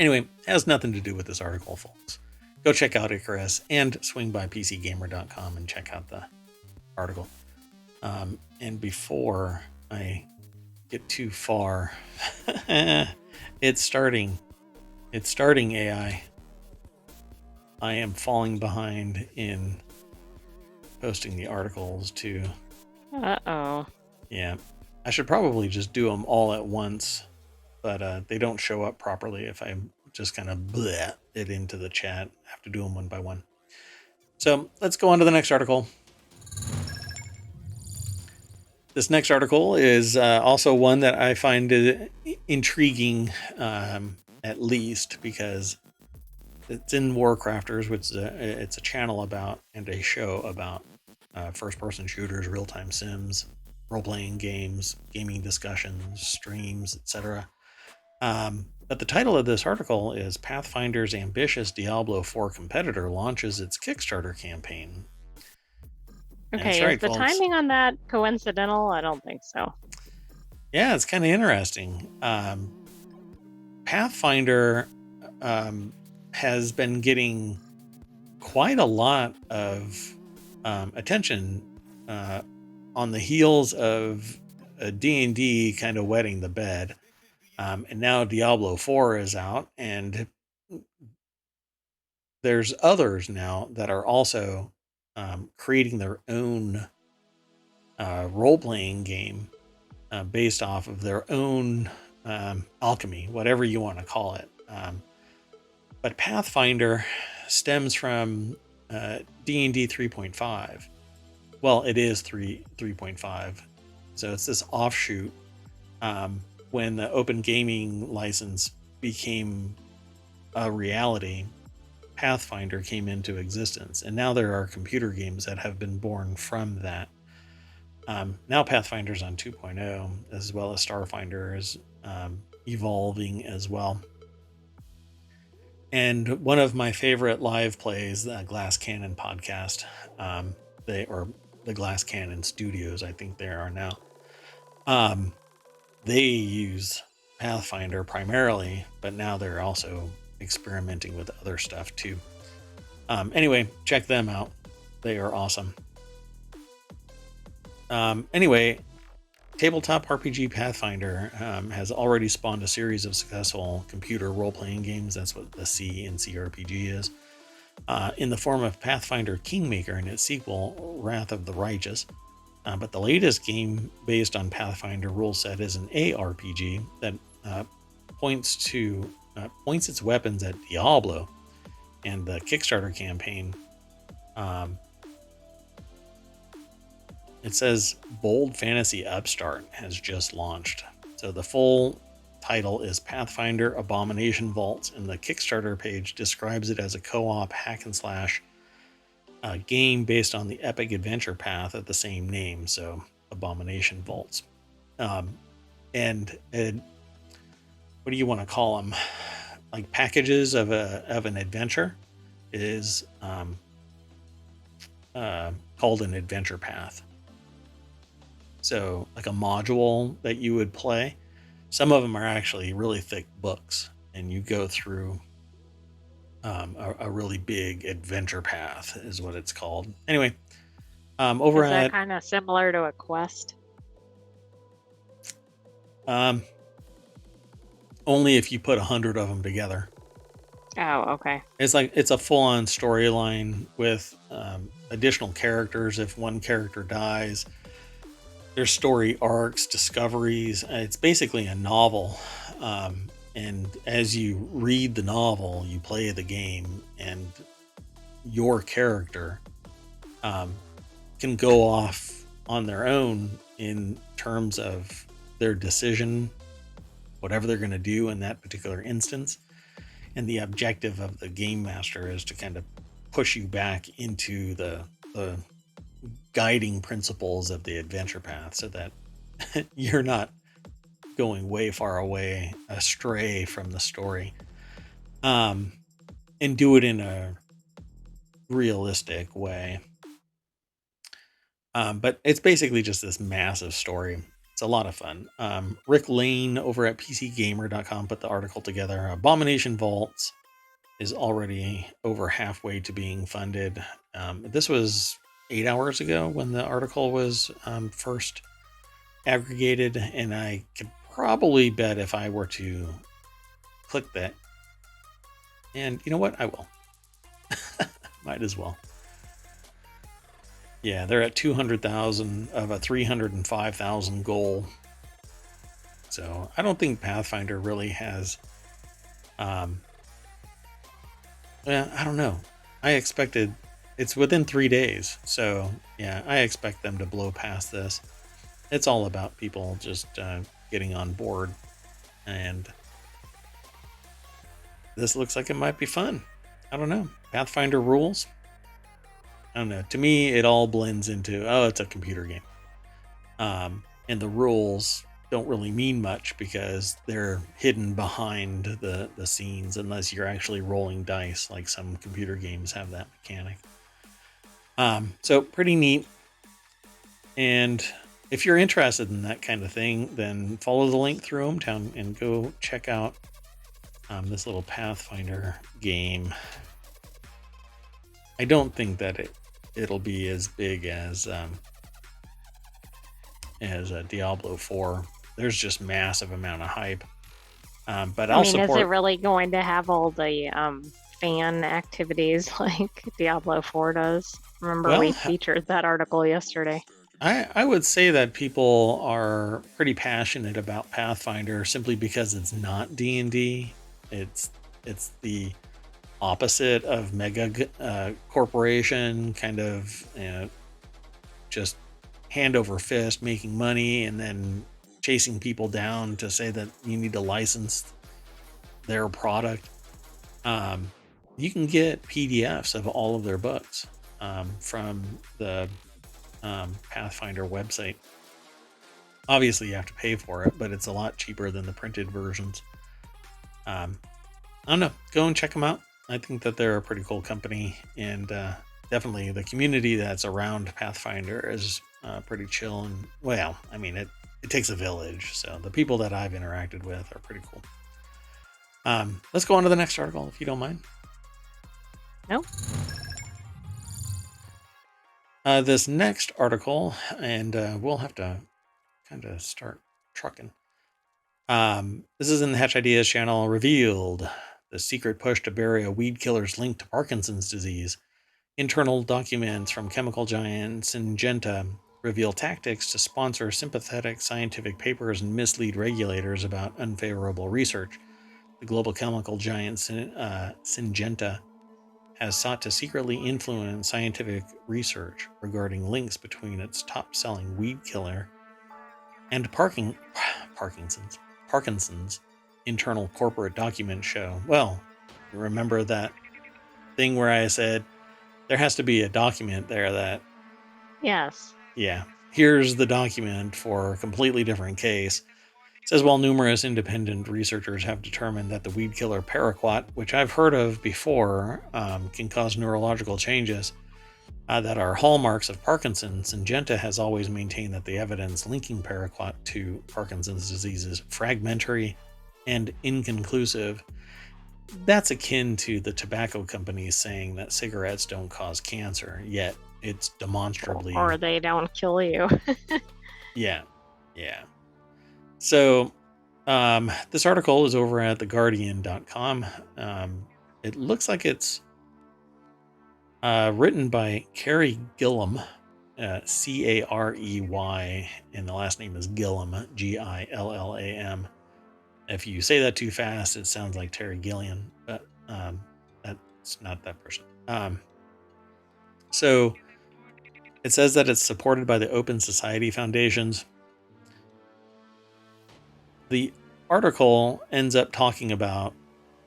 Anyway, has nothing to do with this article, folks. Go check out Icarus and swing by PCGamer.com and check out the article. And before I get too far, it's starting. It's starting, AI. I am falling behind in posting the articles too. Uh-oh. Yeah. I should probably just do them all at once, but they don't show up properly if I just kind of bleh it into the chat. I have to do them one by one. So let's go on to the next article. This next article is also one that I find intriguing, at least because it's in Warcrafters, which is it's a channel about and a show about first-person shooters, real-time sims, role-playing games, gaming discussions, streams, etc. But the title of this article is Pathfinder's ambitious Diablo 4 competitor launches its Kickstarter campaign. Okay, right, is the folks. Timing on that coincidental? I don't think so. Yeah, it's kind of interesting. Pathfinder has been getting quite a lot of attention on the heels of a D&D kind of wetting the bed. And now Diablo 4 is out, and there's others now that are also creating their own role-playing game based off of their own alchemy, whatever you want to call it. But Pathfinder stems from D&D 3.5. Well, it is 3.5. So it's this offshoot when the open gaming license became a reality. Pathfinder came into existence, and now there are computer games that have been born from that. Now Pathfinder's on 2.0, as well as Starfinder is evolving as well. And one of my favorite live plays, the Glass Cannon podcast, the Glass Cannon Studios, I think they are now. They use Pathfinder primarily, but now they're also experimenting with other stuff too. Anyway, check them out. They are awesome. Anyway, tabletop RPG Pathfinder has already spawned a series of successful computer role-playing games. That's what the C in CRPG is. In the form of Pathfinder Kingmaker and its sequel, Wrath of the Righteous. But the latest game based on Pathfinder rule set is an ARPG that points its weapons at Diablo, and the Kickstarter campaign. It says Bold Fantasy Upstart has just launched. So the full title is Pathfinder Abomination Vaults, and the Kickstarter page describes it as a co-op hack and slash game based on the epic adventure path of the same name. So Abomination Vaults. And what do you want to call them? Like packages of an adventure is called an adventure path. So like a module that you would play. Some of them are actually really thick books, and you go through a really big adventure path is what it's called. Anyway, over is that kind of similar to a quest? Only if you put 100 of them together. Oh, okay. It's a full-on storyline with additional characters. If one character dies, there's story arcs, discoveries. It's basically a novel. And as you read the novel, you play the game, and your character can go off on their own in terms of their decision, whatever they're going to do in that particular instance. And the objective of the game master is to kind of push you back into the guiding principles of the adventure path, so that you're not going way far away, astray from the story, and do it in a realistic way. But it's basically just this massive story. It's a lot of fun. Rick Lane over at PCGamer.com put the article together. Abomination Vaults is already over halfway to being funded. This was 8 hours ago when the article was first aggregated, and I could probably bet if I were to click that, and you know what, I will. Might as well. Yeah, they're at 200,000 of a 305,000 goal. So I don't think Pathfinder really has. I don't know. I expected it's within 3 days, so yeah, I expect them to blow past this. It's all about people just getting on board, and this looks like it might be fun. I don't know. Pathfinder rules. I don't know. To me, it all blends into, oh, it's a computer game. And the rules don't really mean much because they're hidden behind the scenes unless you're actually rolling dice, like some computer games have that mechanic. So pretty neat. And if you're interested in that kind of thing, then follow the link through ohmTown and go check out this little Pathfinder game. I don't think that it'll be as big as Diablo 4. There's just massive amount of hype. But I'll support. Is it really going to have all the fan activities like Diablo 4 does? Remember, we featured that article yesterday. I would say that people are pretty passionate about Pathfinder simply because it's not D&D. It's the opposite of mega corporation, kind of, just hand over fist making money and then chasing people down to say that you need to license their product. You can get PDFs of all of their books from the Pathfinder website. Obviously you have to pay for it, but it's a lot cheaper than the printed versions. I don't know, go and check them out. I think that they're a pretty cool company, and definitely the community that's around Pathfinder is pretty chill. And well, I mean, it takes a village, so the people that I've interacted with are pretty cool. Let's go on to the next article, if you don't mind. No. This next article, and we'll have to kind of start trucking. This is in the Hatch Ideas channel. Revealed the secret push to bury a weed killer's link to Parkinson's disease. Internal documents from chemical giant Syngenta reveal tactics to sponsor sympathetic scientific papers and mislead regulators about unfavorable research. The global chemical giant Syngenta has sought to secretly influence scientific research regarding links between its top-selling weed killer and Parkinson's internal corporate documents show. Well, remember that thing where I said there has to be a document there that... Yes. Yeah. Here's the document for a completely different case. It says, while numerous independent researchers have determined that the weed killer Paraquat, which I've heard of before, can cause neurological changes that are hallmarks of Parkinson's, Syngenta has always maintained that the evidence linking Paraquat to Parkinson's disease is fragmentary and inconclusive. That's akin to the tobacco companies saying that cigarettes don't cause cancer, yet it's demonstrably... Or they don't kill you. Yeah. So, this article is over at theguardian.com. It looks like it's written by Carey Gillam, Carey, and the last name is Gillam, Gillam. If you say that too fast, it sounds like Terry Gilliam, but that's not that person. So it says that it's supported by the Open Society Foundations. The article ends up talking about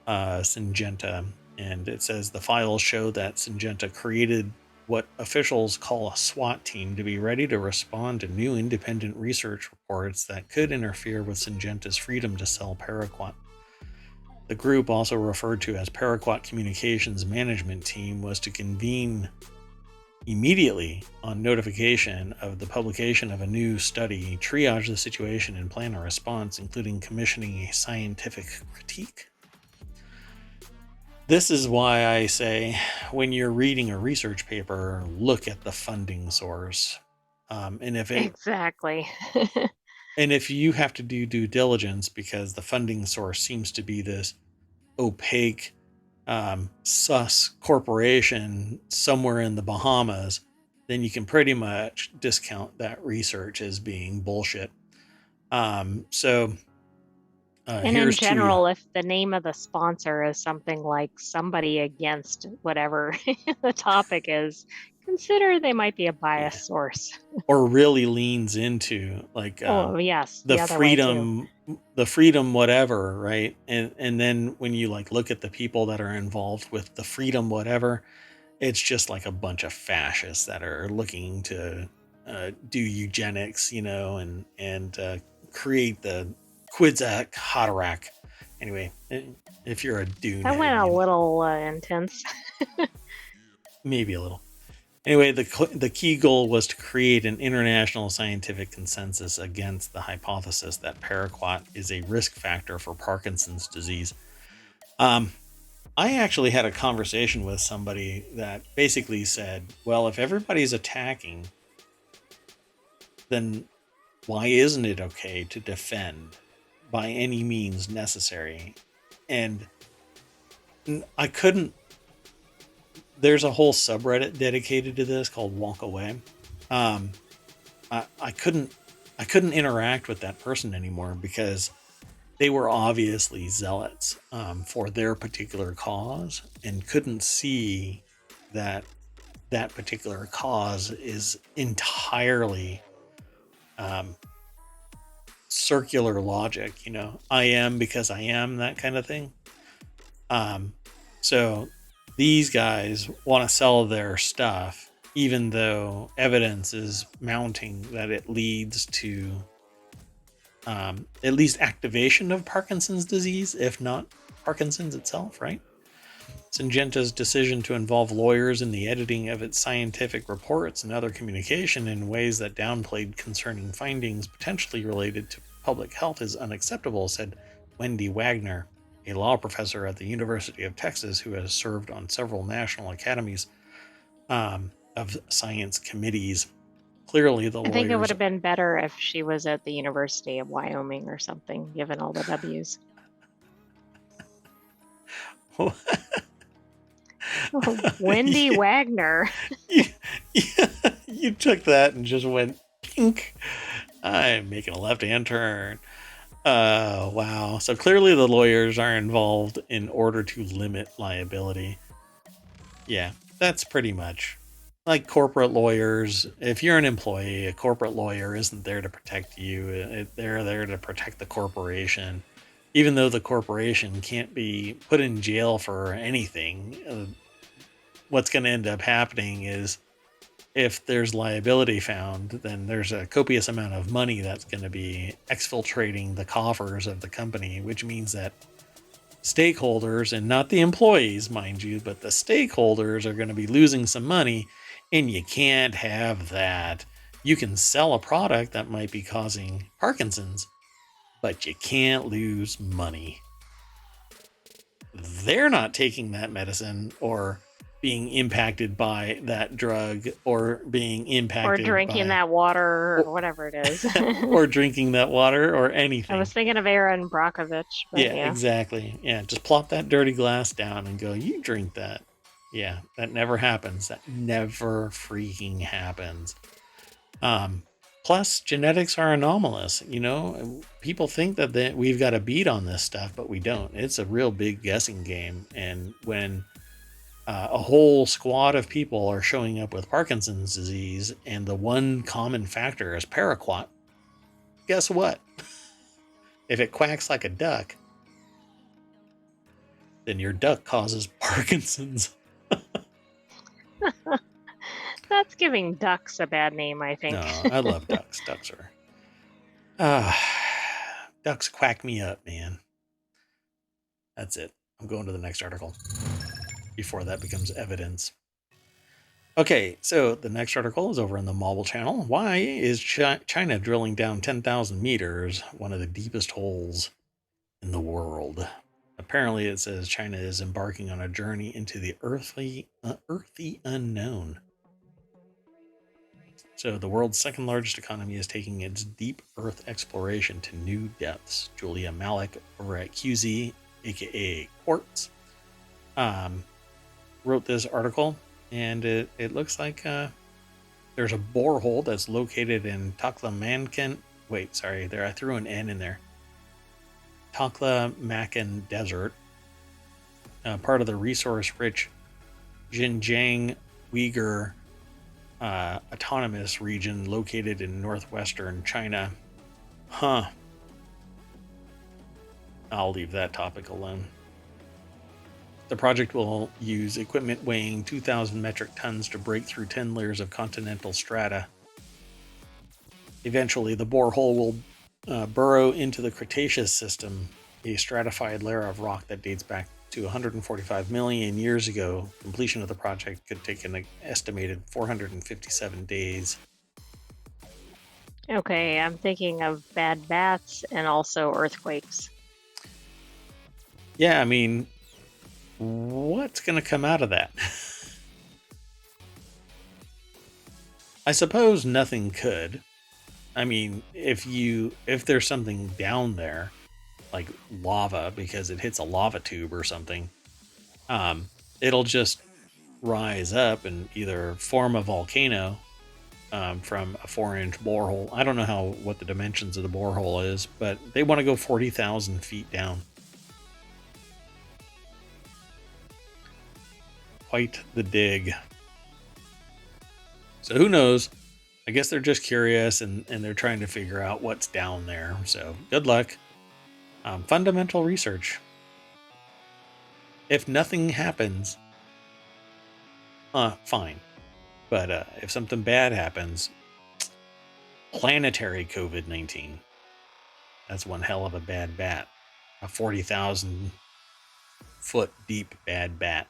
Syngenta, and it says the files show that Syngenta created what officials call a SWAT team to be ready to respond to new independent research reports that could interfere with Syngenta's freedom to sell Paraquat. The group, also referred to as Paraquat Communications Management Team, was to convene immediately on notification of the publication of a new study, triage the situation and plan a response, including commissioning a scientific critique. This is why I say, when you're reading a research paper, look at the funding source. And Exactly. if you have to do due diligence because the funding source seems to be this opaque, sus corporation somewhere in the Bahamas, then you can pretty much discount that research as being bullshit. So And in here's to general, if the name of the sponsor is something like somebody against whatever the topic is, consider they might be a yeah, biased source. or really leans into like Oh, yes, the the other way too. freedom whatever, right? And then when you like look at the people that are involved with the freedom whatever, it's just like a bunch of fascists that are looking to do eugenics, and create the Quetzalcoatl Haderach. Anyway, if you're a Dune That head, went a little intense. maybe a little. Anyway, the key goal was to create an international scientific consensus against the hypothesis that Paraquat is a risk factor for Parkinson's disease. I actually had a conversation with somebody that basically said, well, if everybody's attacking, then why isn't it okay to defend by any means necessary? And I couldn't. There's a whole subreddit dedicated to this called Walk Away. Um, I couldn't interact with that person anymore because they were obviously zealots for their particular cause and couldn't see that that particular cause is entirely um, circular logic. I am because I am, that kind of thing. Um, so these guys want to sell their stuff, even though evidence is mounting that it leads to at least activation of Parkinson's disease, if not Parkinson's itself, right? Syngenta's decision to involve lawyers in the editing of its scientific reports and other communication in ways that downplayed concerning findings potentially related to public health is unacceptable, said Wendy Wagner, a law professor at the University of Texas who has served on several national academies of science committees. Clearly, the I think it would lawyers. have been better if she was at the University of Wyoming or something, given all the W's. Wendy you, Wagner. you, you took that and just went pink. I'm making a left-hand turn. Wow. So clearly the lawyers are involved in order to limit liability. Yeah, that's pretty much like corporate lawyers. If you're an employee, a corporate lawyer isn't there to protect you. They're there to protect the corporation. Even though the corporation can't be put in jail for anything, what's going to end up happening is if there's liability found, then there's a copious amount of money that's going to be exfiltrating the coffers of the company, which means that stakeholders, and not the employees, mind you, but the stakeholders are going to be losing some money, and you can't have that. You can sell a product that might be causing Parkinson's, but you can't lose money. They're not taking that medicine or being impacted by that drug or being Or impacted drinking by that water or whatever it is. or drinking that water or I was anything. thinking of Aaron Brockovich, but Yeah, yeah. exactly. Yeah, just plop that dirty glass down and go, you drink that. Yeah, that never happens. That never freaking happens. Um, Plus, genetics are anomalous. People think that we've got a beat on this stuff, but we don't. It's a real big guessing game. And when a whole squad of people are showing up with Parkinson's disease, and the one common factor is Paraquat, guess what? If it quacks like a duck, then your duck causes Parkinson's. That's giving ducks a bad name, I think. No, I love ducks. Ducks are. Ah, ducks quack me up, man. That's it. I'm going to the next article before that becomes evidence. Okay, so the next article is over in the Marble Channel. Why is China drilling down 10,000 meters, one of the deepest holes in the world? Apparently, it says China is embarking on a journey into the earthy unknown. So, the world's second largest economy is taking its deep Earth exploration to new depths. Julia Malik over at QZ, aka Quartz, um, wrote this article, and it looks like there's a borehole that's located in Taklamakan. Wait, sorry, there I threw an N in there. Taklamakan Desert, part of the resource-rich Xinjiang Uyghur autonomous region located in northwestern China. Huh. I'll leave that topic alone. The project will use equipment weighing 2,000 metric tons to break through 10 layers of continental strata. Eventually, the borehole will burrow into the Cretaceous system, a stratified layer of rock that dates back to 145 million years ago. Completion of the project could take an estimated 457 days. Okay, I'm thinking of bad bats and also earthquakes. Yeah, I mean, what's going to come out of that? I suppose nothing could. I mean, if there's something down there, like lava, because it hits a lava tube or something, it'll just rise up and either form a volcano from a 4-inch borehole. I don't know what the dimensions of the borehole is, but they want to go 40,000 feet down. Quite the dig. So who knows? I guess they're just curious and they're trying to figure out what's down there. So good luck. Fundamental research. If nothing happens, fine. But if something bad happens, planetary COVID-19, that's one hell of a bad bat. A 40,000 foot deep bad bat.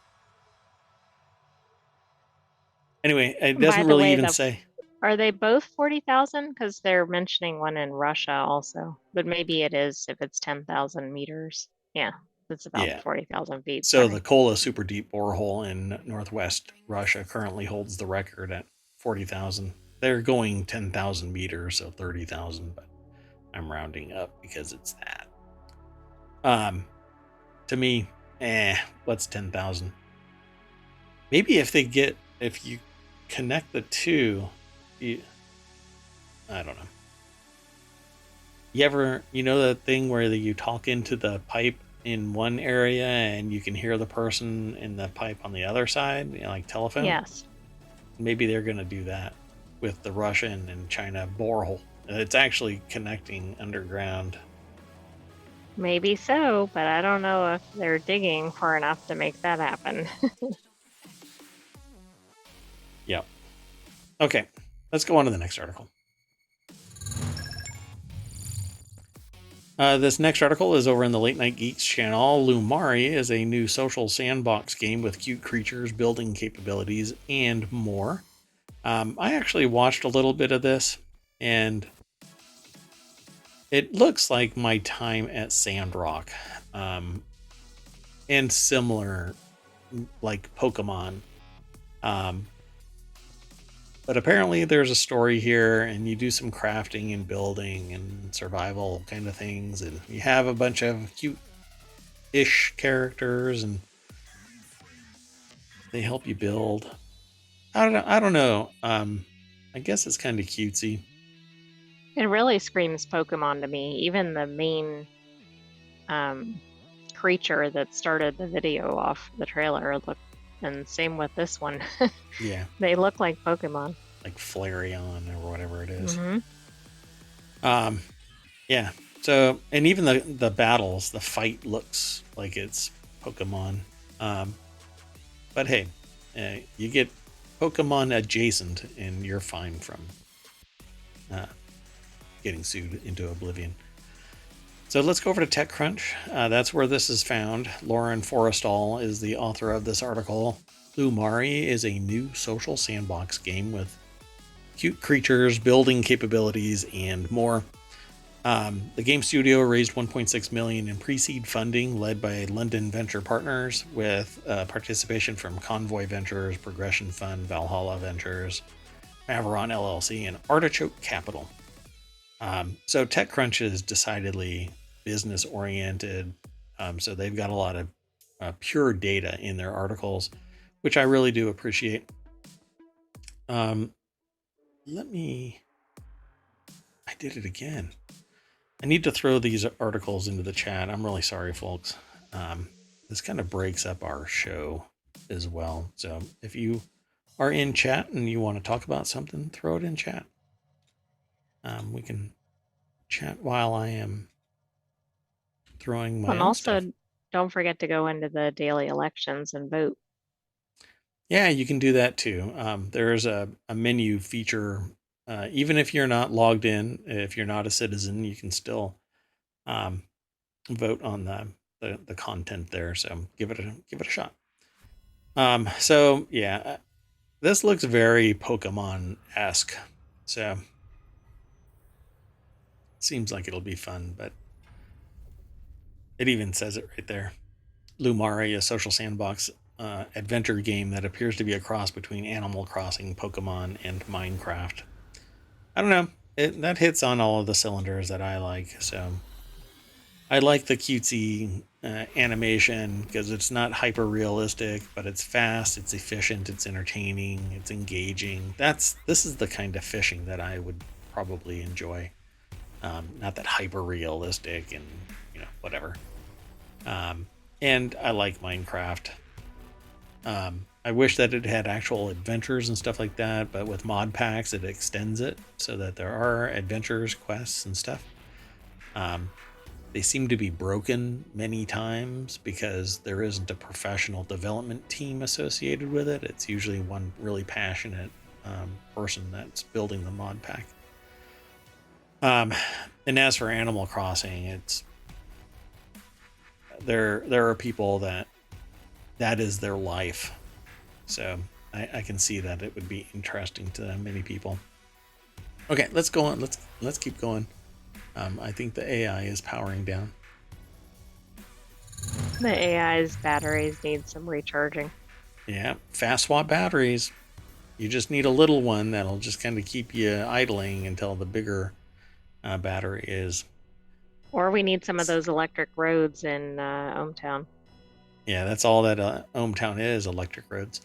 Anyway, it doesn't really even say. Are they both 40,000? Because they're mentioning one in Russia also. But maybe it is if it's 10,000 meters. Yeah, it's about 40,000 feet. So the Kola super deep borehole in northwest Russia currently holds the record at 40,000. They're going 10,000 meters, so 30,000, but I'm rounding up because it's that. To me, what's 10,000? Maybe if you connect the two, I don't know. You know that thing where you talk into the pipe in one area and you can hear the person in the pipe on the other side, like telephone? Yes. Maybe they're going to do that with the Russian and China borehole. It's actually connecting underground. Maybe so, but I don't know if they're digging far enough to make that happen. Yep. Okay, let's go on to the next article. This next article is over in the Late Night Geeks channel. Lumari is a new social sandbox game with cute creatures, building capabilities, and more. I actually watched a little bit of this, and it looks like my time at Sandrock, and similar, like Pokemon. But apparently there's a story here, and you do some crafting and building and survival kind of things, and you have a bunch of cute-ish characters, and they help you build. I don't know. I guess it's kind of cutesy. It really screams Pokemon to me. Even the main creature that started the video off the trailer looked. And same with this one. Yeah. They look like Pokemon. Like Flareon or whatever it is. Mm-hmm. Yeah. So, and even the battles, the fight looks like it's Pokemon. But hey, you get Pokemon adjacent and you're fine from getting sued into oblivion. So let's go over to TechCrunch. That's where this is found. Lauren Forrestal is the author of this article. Lumari is a new social sandbox game with cute creatures, building capabilities, and more. The game studio raised 1.6 million in pre-seed funding, led by London venture partners, with participation from Convoy Ventures, Progression Fund, Valhalla Ventures, Maveron LLC, and Artichoke Capital. So TechCrunch is decidedly business oriented. So they've got a lot of pure data in their articles, which I really do appreciate. I did it again. I need to throw these articles into the chat. I'm really sorry, folks. This kind of breaks up our show as well. So if you are in chat and you want to talk about something, throw it in chat. We can chat while I am throwing my And own also, stuff. don't forget to go into the daily elections and vote. Yeah, you can do that too. There's a menu feature. Even if you're not logged in, if you're not a citizen, you can still vote on the content there. So give it a shot. So yeah, this looks very Pokemon-esque. So seems like it'll be fun, but it even says it right there. Lumari, a social sandbox adventure game that appears to be a cross between Animal Crossing, Pokemon, and Minecraft. I don't know. That hits on all of the cylinders that I like. So I like the cutesy animation because it's not hyper realistic, but it's fast, it's efficient, it's entertaining, it's engaging. This is the kind of fishing that I would probably enjoy. Not that hyper realistic and whatever. And I like Minecraft. I wish that it had actual adventures and stuff like that, but with mod packs, it extends it so that there are adventures, quests, and stuff. They seem to be broken many times because there isn't a professional development team associated with it. It's usually one really passionate person that's building the mod pack. And as for Animal Crossing, it's there are people that is their life. So I can see that it would be interesting to many people. Okay, let's go on. Let's keep going. I think the AI is powering down. The AI's batteries need some recharging. Yeah, fast swap batteries. You just need a little one that'll just kind of keep you idling until the bigger battery is. Or we need some of those electric roads in ohmTown. Yeah, that's all that ohmTown is, electric roads.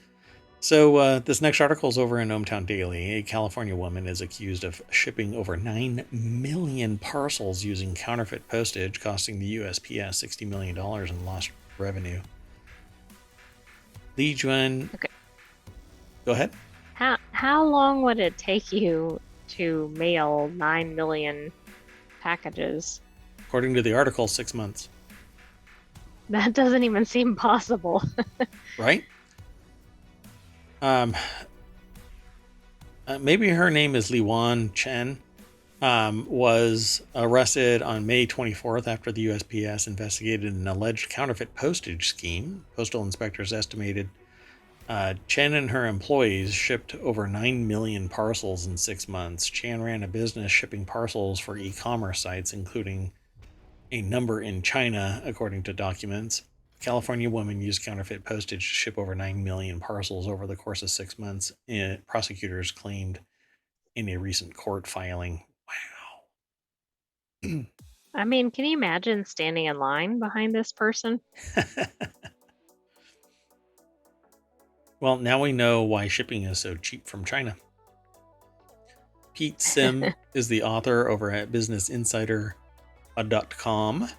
So this next article is over in ohmTown Daily. A California woman is accused of shipping over 9 million parcels using counterfeit postage, costing the USPS $60 million in lost revenue. Li Juan. Okay. Go ahead. How long would it take you to mail 9 million packages? According to the article, 6 months. That doesn't even seem possible. Right? Maybe her name is Liwan Chen. Was arrested on May 24th after the USPS investigated an alleged counterfeit postage scheme. Postal inspectors estimated Chen and her employees shipped over 9 million parcels in 6 months. Chen ran a business shipping parcels for e-commerce sites, including a number in China, according to documents. A California woman used counterfeit postage to ship over 9 million parcels over the course of 6 months, prosecutors claimed in a recent court filing. Wow. I mean, can you imagine standing in line behind this person? Well, now we know why shipping is so cheap from China. Pete Sim is the author over at businessinsider.com.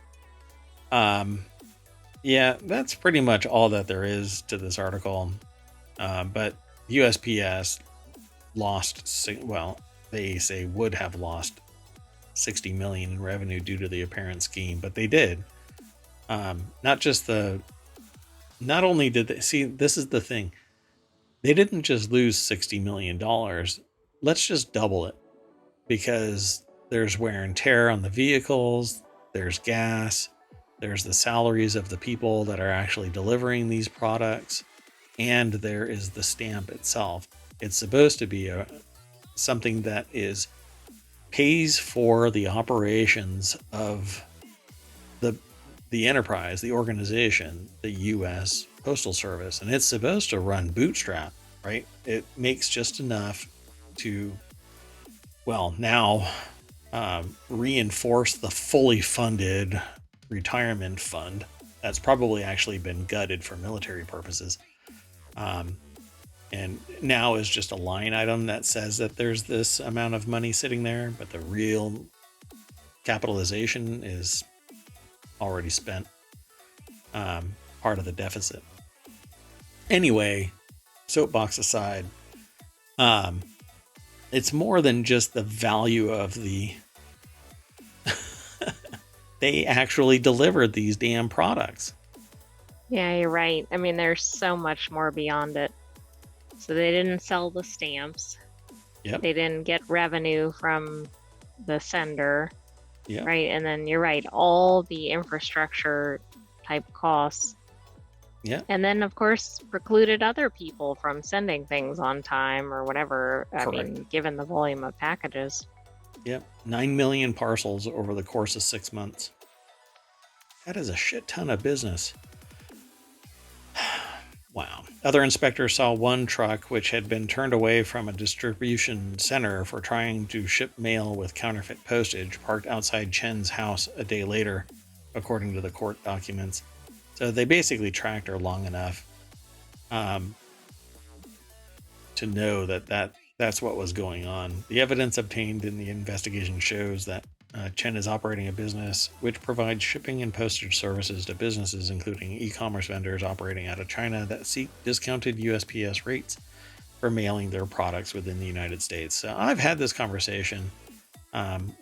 Yeah, that's pretty much all that there is to this article. But USPS lost, well, they say would have lost 60 million in revenue due to the apparent scheme, but they did. Not only did they see, this is the thing. They didn't just lose $60 million. Let's just double it, because there's wear and tear on the vehicles. There's gas. There's the salaries of the people that are actually delivering these products. and there is the stamp itself. It's supposed to be something that pays for the operations of the the enterprise, the organization, the U.S. Postal Service, and it's supposed to run bootstrap, right? It makes just enough to, well, now reinforce the fully funded retirement fund that's probably actually been gutted for military purposes. And now is just a line item that says that there's this amount of money sitting there, but the real capitalization is already spent, part of the deficit. Anyway, soapbox aside, it's more than just the value of the they actually delivered these damn products. Yeah, you're right. I mean, there's so much more beyond it. So they didn't sell the stamps. Yep. They didn't get revenue from the sender. Yep. Right. And then you're right, all the infrastructure type costs. Yeah. And then, of course, precluded other people from sending things on time or whatever. I mean, given the volume of packages. Yep. 9 million parcels over the course of 6 months. That is a shit ton of business. Wow. Other inspectors saw one truck which had been turned away from a distribution center for trying to ship mail with counterfeit postage parked outside Chen's house a day later, according to the court documents. So they basically tracked her long enough to know that's what was going on. The evidence obtained in the investigation shows that Chen is operating a business which provides shipping and postage services to businesses, including e-commerce vendors operating out of China that seek discounted USPS rates for mailing their products within the United States. So I've had this conversation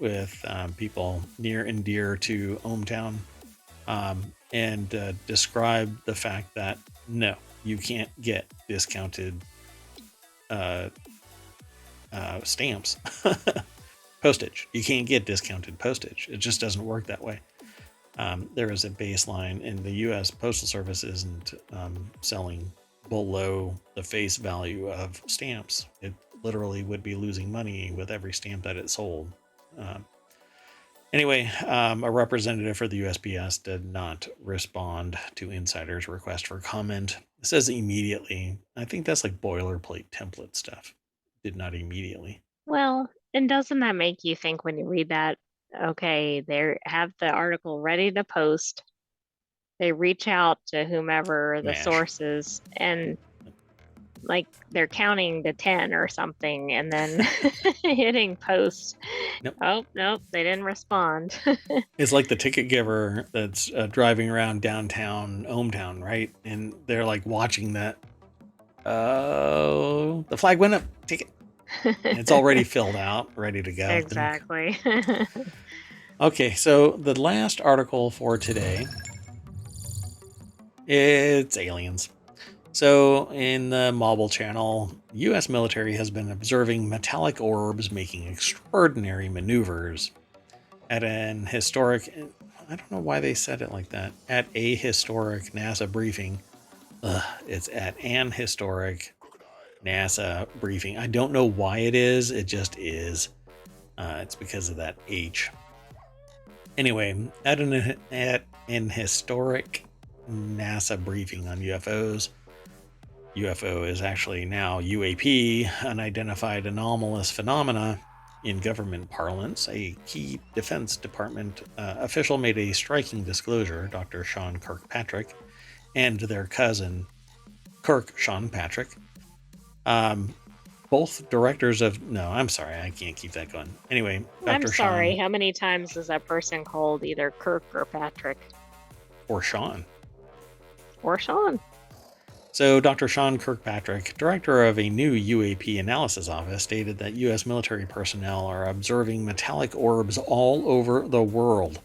with people near and dear to ohmTown, and describe the fact that no, you can't get discounted stamps. Postage. You can't get discounted postage. It just doesn't work that way. There is a baseline, and the U.S. Postal Service isn't selling below the face value of stamps. It literally would be losing money with every stamp that it sold. Anyway, a representative for the USPS did not respond to Insider's request for comment. It says immediately. I think that's like boilerplate template stuff. Did not immediately. Well, and doesn't that make you think when you read that, okay, they have the article ready to post. They reach out to whomever the source is, and like they're counting to 10 or something and then hitting post. Nope. Oh, nope, they didn't respond. It's like the ticket giver that's driving around downtown ohmTown, right? And they're like watching that. Oh, the flag went up. Ticket. It's already filled out, ready to go. Exactly. Okay, so the last article for today, it's aliens. So in the Mobile channel, U.S. military has been observing metallic orbs making extraordinary maneuvers at an historic, I don't know why they said it like that, at a historic NASA briefing. It's at an historic NASA briefing. I don't know why it is. It just is. It's because of that H. Anyway, at an historic NASA briefing on UFOs. UFO is actually now UAP, unidentified anomalous phenomena in government parlance. A key Defense Department official made a striking disclosure, Dr. Sean Kirkpatrick, and their cousin, Kirk Sean Patrick. Both directors of... No, I'm sorry, I can't keep that going. Anyway, Dr. I'm sorry, Sean, how many times is that person called either Kirk or Patrick? Or Sean. Or Sean. So Dr. Sean Kirkpatrick, director of a new UAP analysis office, stated that U.S. military personnel are observing metallic orbs all over the world.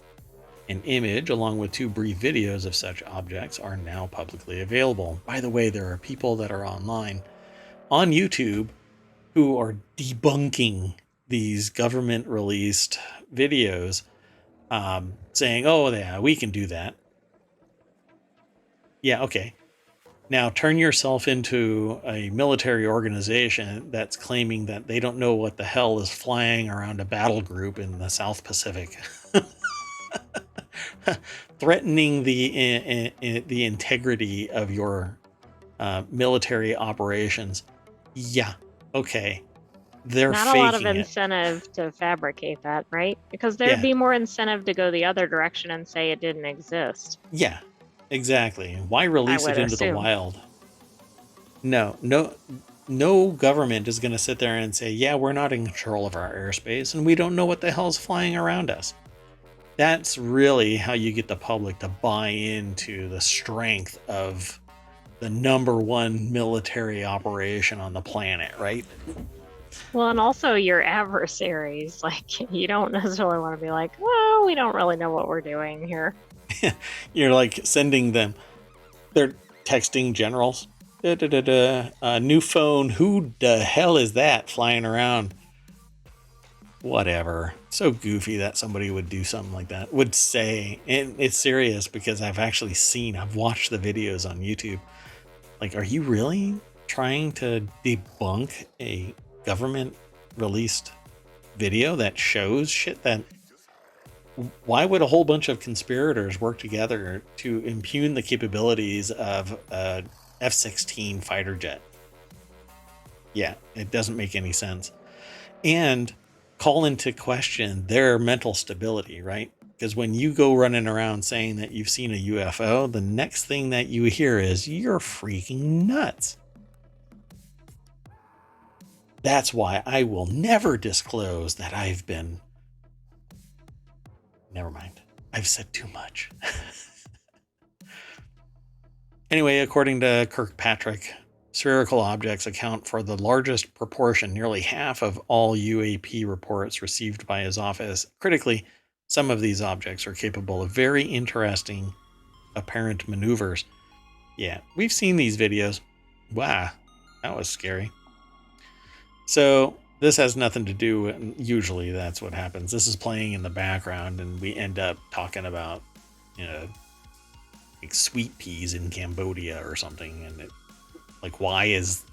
An image, along with 2 brief videos of such objects, are now publicly available. By the way, there are people that are online on YouTube who are debunking these government-released videos, saying, oh, yeah, we can do that. Yeah, okay. Now turn yourself into a military organization that's claiming that they don't know what the hell is flying around a battle group in the South Pacific, threatening the integrity of your military operations. Yeah, okay, they're Not a lot of faking it. incentive to fabricate that, right? Because there'd Yeah, be more incentive to go the other direction and say it didn't exist, yeah, exactly. Why I release it would into the assume. wild? No government is going to sit there and say, yeah, we're not in control of our airspace and we don't know what the hell's flying around us. That's really how you get the public to buy into the strength of the number one military operation on the planet, right? Well, and also your adversaries, like you don't necessarily want to be like, well, we don't really know what we're doing here. You're like sending them, they're texting generals. Da, da, da, da. New phone. Who the hell is that flying around? Whatever. So goofy that somebody would do something like that. Would say, and it's serious because I've watched the videos on YouTube. Like, are you really trying to debunk a government released video that shows shit that? Why would a whole bunch of conspirators work together to impugn the capabilities of a F-16 fighter jet? Yeah, it doesn't make any sense. And call into question their mental stability, right? Because when you go running around saying that you've seen a UFO, the next thing that you hear is you're freaking nuts. That's why I will never disclose that I've been. Never mind. I've said too much. Anyway, according to Kirkpatrick, spherical objects account for the largest proportion, nearly half of all UAP reports received by his office. Critically, some of these objects are capable of very interesting apparent maneuvers. Yeah, we've seen these videos. Wow, that was scary. So this has nothing to do, usually that's what happens. This is playing in the background and we end up talking about, you know, like sweet peas in Cambodia or something. And like, why is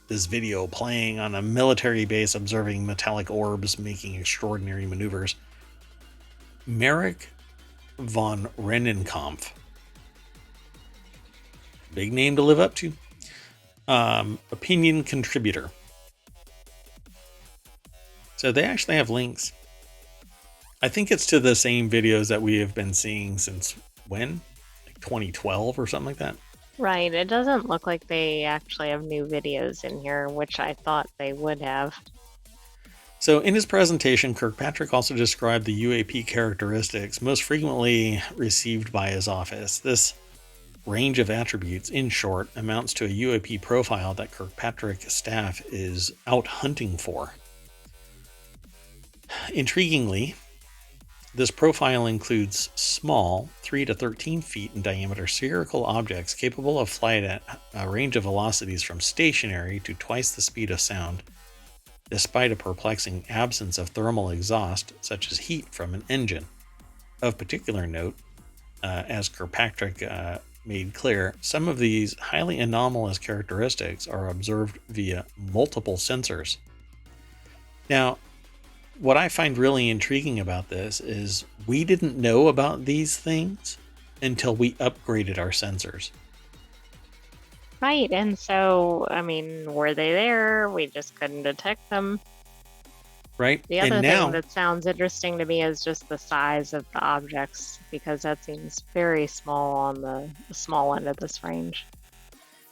this video playing on a military base observing metallic orbs making extraordinary maneuvers? Merrick von Rennenkampf, big name to live up to, opinion contributor. So they actually have links. I think it's to the same videos that we have been seeing since when? Like 2012 or something like that. Right. It doesn't look like they actually have new videos in here, which I thought they would have. So in his presentation, Kirkpatrick also described the UAP characteristics most frequently received by his office. This range of attributes, in short, amounts to a UAP profile that Kirkpatrick staff is out hunting for. Intriguingly, this profile includes small, 3 to 13 feet in diameter spherical objects capable of flight at a range of velocities from stationary to twice the speed of sound, despite a perplexing absence of thermal exhaust, such as heat from an engine. Of particular note, as Kirkpatrick made clear, some of these highly anomalous characteristics are observed via multiple sensors. Now, what I find really intriguing about this is we didn't know about these things until we upgraded our sensors. Right. And so, I mean, were they there? We just couldn't detect them. Right? The other thing that sounds interesting to me is just the size of the objects, because that seems very small on the small end of this range.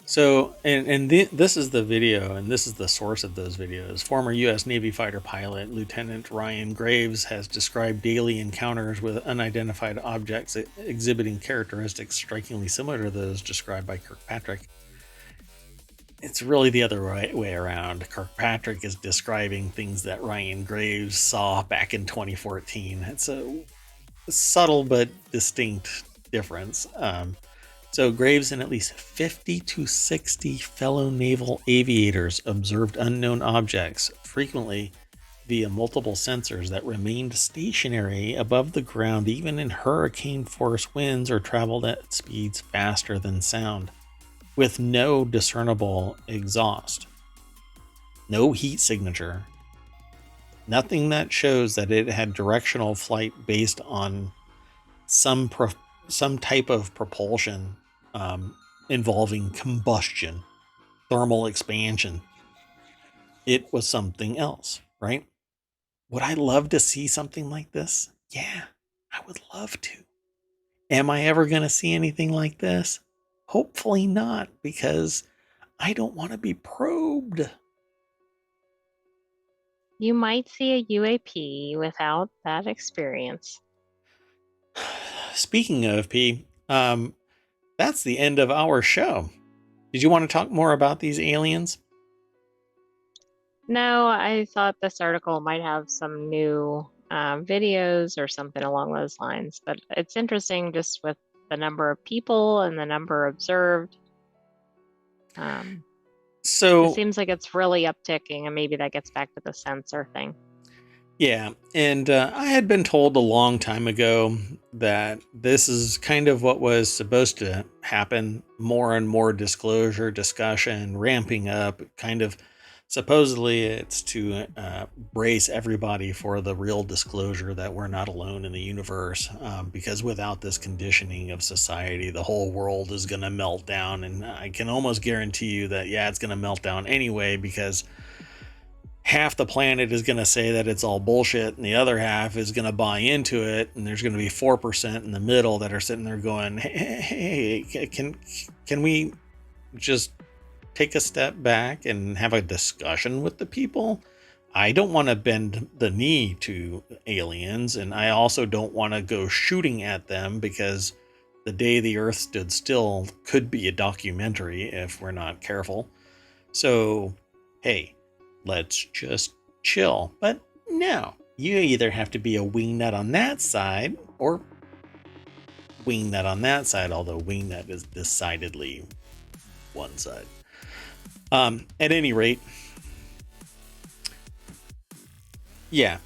So, this is the video, and this is the source of those videos. Former U.S. Navy fighter pilot Lieutenant Ryan Graves has described daily encounters with unidentified objects exhibiting characteristics strikingly similar to those described by Kirkpatrick. It's really the other way around. Kirkpatrick is describing things that Ryan Graves saw back in 2014. It's a subtle but distinct difference. So Graves and at least 50 to 60 fellow naval aviators observed unknown objects, frequently via multiple sensors that remained stationary above the ground even in hurricane force winds or traveled at speeds faster than sound. with no discernible exhaust, no heat signature, nothing that shows that it had directional flight based on some type of propulsion involving combustion, thermal expansion. It was something else, right? Would I love to see something like this? Yeah, I would love to. Am I ever going to see anything like this? Hopefully not, because I don't want to be probed. You might see a UAP without that experience. Speaking of P, that's the end of our show. Did you want to talk more about these aliens? No, I thought this article might have some new videos or something along those lines, but it's interesting just with the number of people and the number observed. It So, seems like it's really upticking, and maybe that gets back to the sensor thing. yeah, and I had been told a long time ago that this is kind of what was supposed to happen, more and more disclosure, discussion, ramping up, kind of supposedly it's to brace everybody for the real disclosure that we're not alone in the universe, because without this conditioning of society, the whole world is going to melt down. And I can almost guarantee you that, yeah, it's going to melt down anyway, because half the planet is going to say that it's all bullshit and the other half is going to buy into it, and there's going to be 4% in the middle that are sitting there going, hey, can we just take a step back and have a discussion with the people? I don't want to bend the knee to aliens, and I also don't want to go shooting at them, because the day the earth stood still could be a documentary if we're not careful. So, hey, let's just chill. But no, you either have to be a wingnut on that side or wingnut on that side, although wingnut is decidedly one side. At any rate, yeah,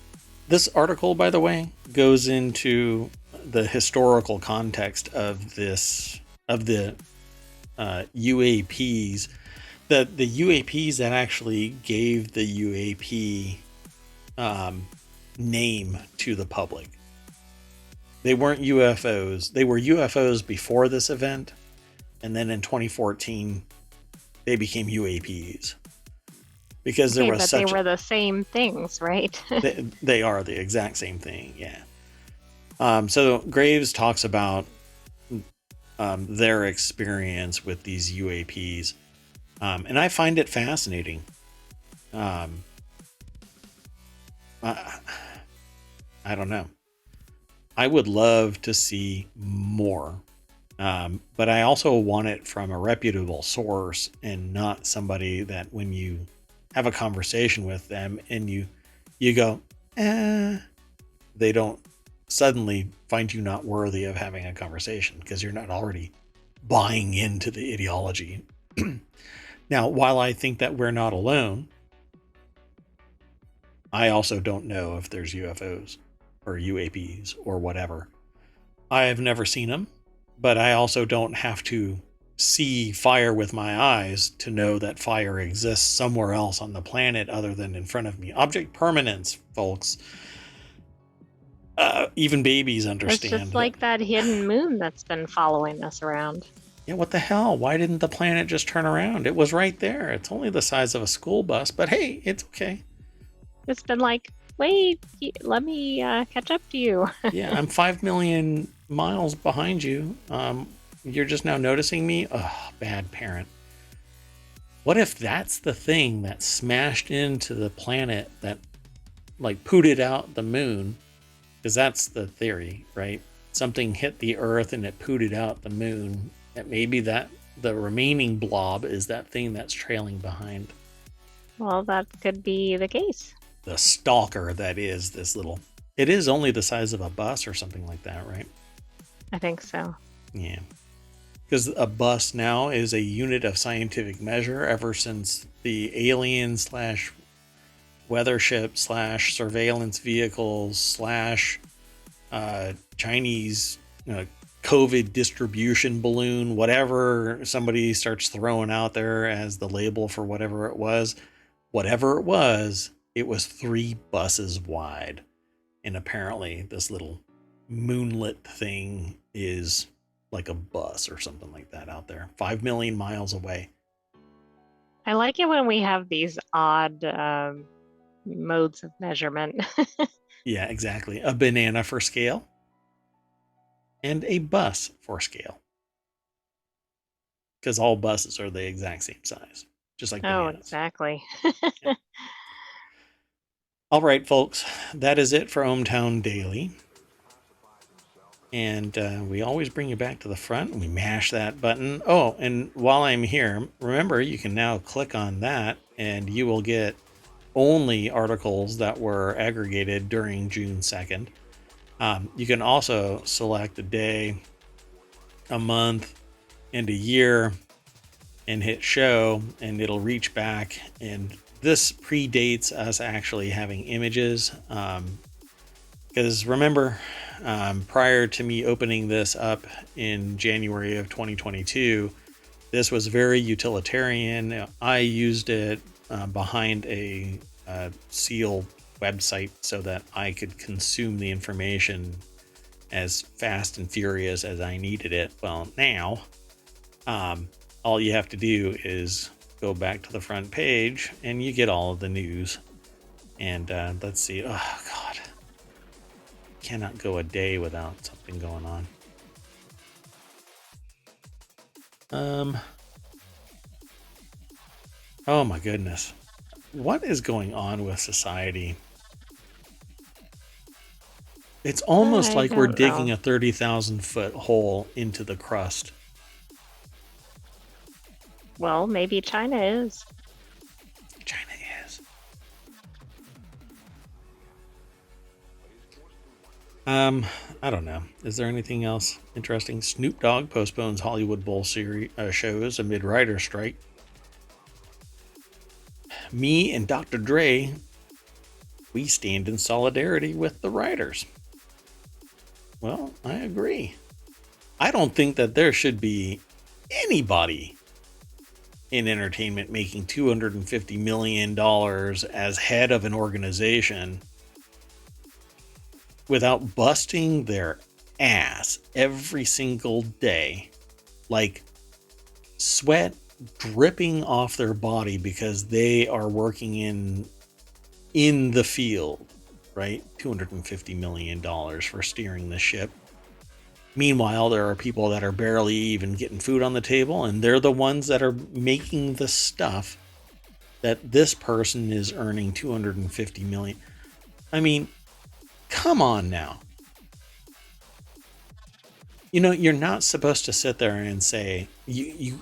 this article, by the way, goes into the historical context of this, of the UAPs, the UAPs that actually gave the UAP name to the public. They weren't UFOs. They were UFOs before this event, and then in 2014 they became UAPs because there was they were the same things, right? they are the exact same thing, yeah. So Graves talks about their experience with these UAPs, and I find it fascinating. I don't know. I would love to see more, but I also want it from a reputable source and not somebody that when you have a conversation with them and you go, they don't suddenly find you not worthy of having a conversation because you're not already buying into the ideology. Now, while I think that we're not alone, I also don't know if there's UFOs or UAPs or whatever. I have never seen them, but I also don't have to see fire with my eyes to know that fire exists somewhere else on the planet other than in front of me. Object permanence, folks. Even babies understand. It's just like that hidden moon that's been following us around. Yeah, what the hell? Why didn't the planet just turn around? It was right there. It's only the size of a school bus, but hey, it's okay. It's been like, wait, let me catch up to you. Yeah, I'm 5 million miles behind you. You're just now noticing me? Oh, bad parent. What if that's the thing that smashed into the planet that like pooted out the moon? Because that's the theory, right? Something hit the earth and it pooted out the moon. That maybe that the remaining blob is that thing that's trailing behind. Well, that could be the case. The stalker that is this little. It is only the size of a bus or something like that, right? I think so. Yeah. Because a bus now is a unit of scientific measure ever since the alien slash weather ship slash surveillance vehicles slash Chinese COVID distribution balloon, whatever somebody starts throwing out there as the label for whatever it was 3 buses wide. And apparently this little moonlit thing is like a bus or something like that out there, 5 million miles away. I like it when we have these odd modes of measurement. Yeah, exactly. A banana for scale and a bus for scale. Because all buses are the exact same size, just like Oh, bananas. exactly. Yeah. All right, folks, that is it for ohmTown Daily. And we always bring you back to the front and we mash that button. Oh, and while I'm here, remember you can now click on that and you will get only articles that were aggregated during June 2nd. You can also select a day, a month, and a year and hit show, and it'll reach back. And this predates us actually having images. Because remember, prior to me opening this up in January of 2022, this was very utilitarian. I used it behind a sealed website so that I could consume the information as fast and furious as I needed it. Well, now, all you have to do is go back to the front page and you get all of the news. And let's see. Oh, God. Cannot go a day without something going on. Oh my goodness. What is going on with society? It's almost like we're digging a 30,000-foot hole into the crust. Well, maybe China is. China is. I don't know. Is there anything else interesting? Snoop Dogg postpones Hollywood Bowl series shows amid writer strike. Me and Dr. Dre, we stand in solidarity with the writers. Well, I agree. I don't think that there should be anybody in entertainment making $250 million as head of an organization without busting their ass every single day, like sweat dripping off their body because they are working in the field, right? $250 million for steering the ship. Meanwhile, there are people that are barely even getting food on the table, and they're the ones that are making the stuff that this person is earning $250 million. I mean, come on now. You know, you're not supposed to sit there and say you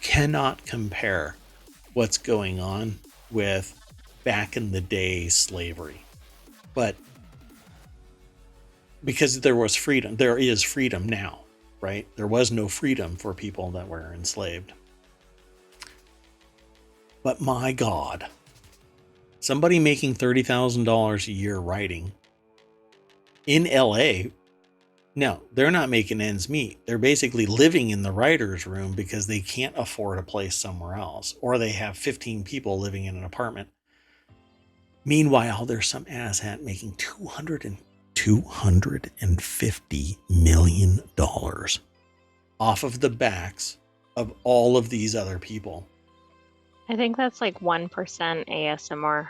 cannot compare what's going on with back in the day slavery. But because there was freedom, there is freedom now, right? There was no freedom for people that were enslaved. But my God, somebody making $30,000 a year writing in LA, no, they're not making ends meet. They're basically living in the writer's room because they can't afford a place somewhere else, or they have 15 people living in an apartment. Meanwhile, there's some asshat making $250 million off of the backs of all of these other people. I think that's like 1% ASMR.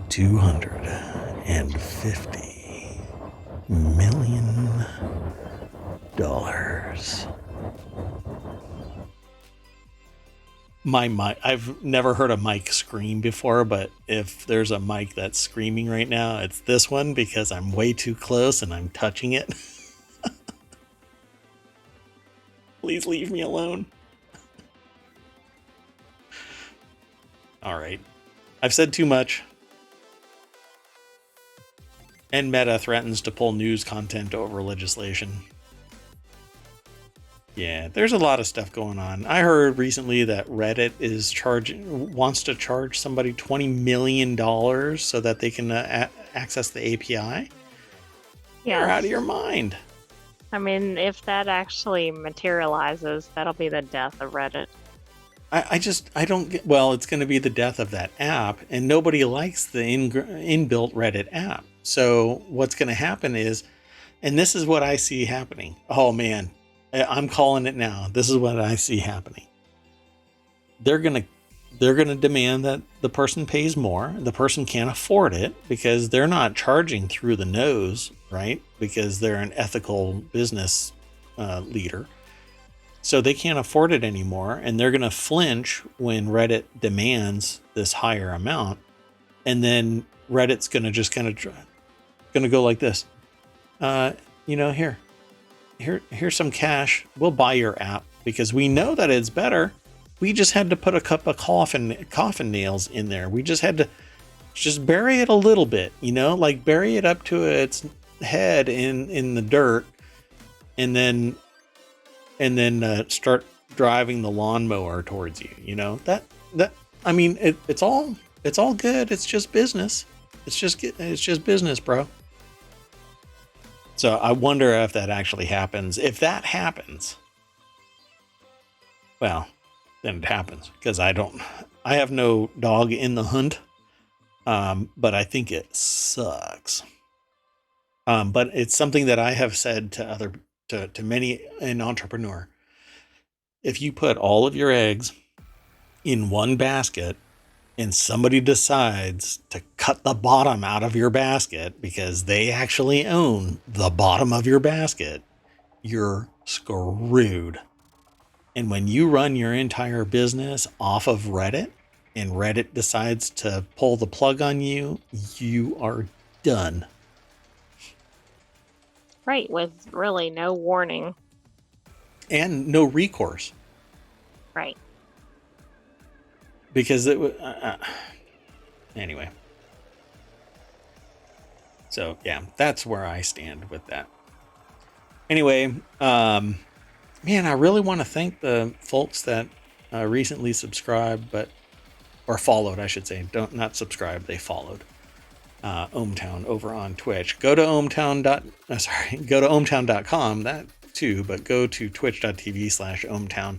$250 million. My mic, I've never heard a mic scream before, but if there's a mic that's screaming right now, it's this one because I'm way too close and I'm touching it. Please leave me alone. All right. I've said too much. And Meta threatens to pull news content over legislation. Yeah, there's a lot of stuff going on. I heard recently that Reddit wants to charge somebody $20 million so that they can access the API. You're out of your mind. I mean, if that actually materializes, that'll be the death of Reddit. I don't get, well, it's going to be the death of that app, and nobody likes the inbuilt Reddit app. So what's going to happen is, and this is what I see happening. Oh man, I'm calling it now. This is what I see happening. They're going to demand that the person pays more. The person can't afford it because they're not charging through the nose, right? Because they're an ethical business leader. So they can't afford it anymore, and they're going to flinch when Reddit demands this higher amount. And then Reddit's going to just kind of going to go like this. Here's some cash. We'll buy your app because we know that it's better. We just had to put a couple of coffin nails in there. We just had to just bury it a little bit, like bury it up to its head in the dirt, and then start driving the lawnmower towards you. That I mean, it's all good. It's just business. It's just business, bro. So I wonder if that actually happens. If that happens, well, then it happens, because I have no dog in the hunt. But I think it sucks. But it's something that I have said to many an entrepreneur. If you put all of your eggs in one basket and somebody decides to cut the bottom out of your basket because they actually own the bottom of your basket, you're screwed. And when you run your entire business off of Reddit and Reddit decides to pull the plug on you, you are done. Right, with really no warning. And no recourse. Right. Because it was... anyway. So, yeah, that's where I stand with that. Anyway, man, I really want to thank the folks that recently subscribed, or followed, I should say. Not subscribe, they followed. ohmTown over on Twitch. Go to ohmTown.com, that too, but go to twitch.tv/ohmTown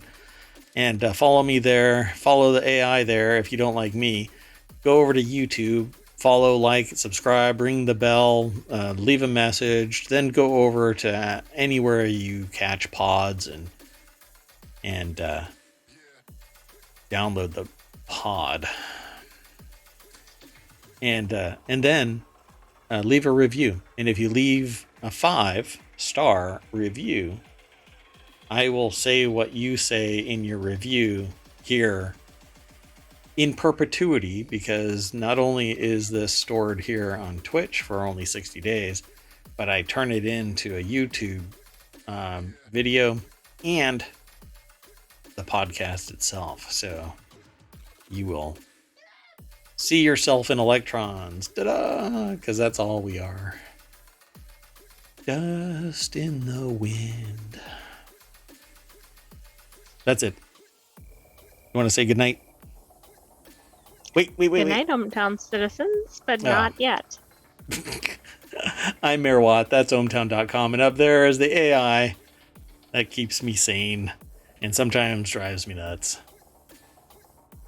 and follow me there. Follow the AI there if you don't like me. Go over to YouTube, follow, like, subscribe, ring the bell, leave a message, then go over to anywhere you catch pods and download the pod. And then leave a review. And if you leave a 5-star review, I will say what you say in your review here in perpetuity, because not only is this stored here on Twitch for only 60 days, but I turn it into a YouTube video and the podcast itself. So you will see yourself in electrons. Ta-da! Because that's all we are. Dust in the wind. That's it. You want to say goodnight? Wait. Good night, ohmTown citizens, but not yet. I'm Merwat. That's ohmTown.com. And up there is the AI that keeps me sane and sometimes drives me nuts.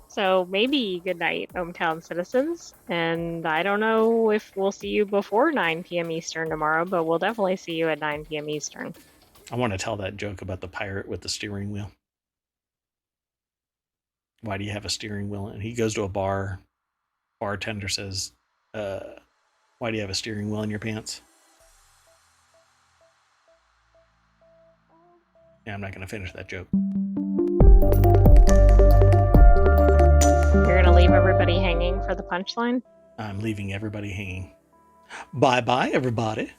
So maybe good night, ohmTown citizens. And I don't know if we'll see you before 9 p.m. Eastern tomorrow, but we'll definitely see you at 9 p.m. Eastern. I want to tell that joke about the pirate with the steering wheel. Why do you have a steering wheel? And he goes to a bar. Bartender says, why do you have a steering wheel in your pants? Yeah, I'm not going to finish that joke. You're going to leave everybody hanging for the punchline? I'm leaving everybody hanging. Bye-bye, everybody.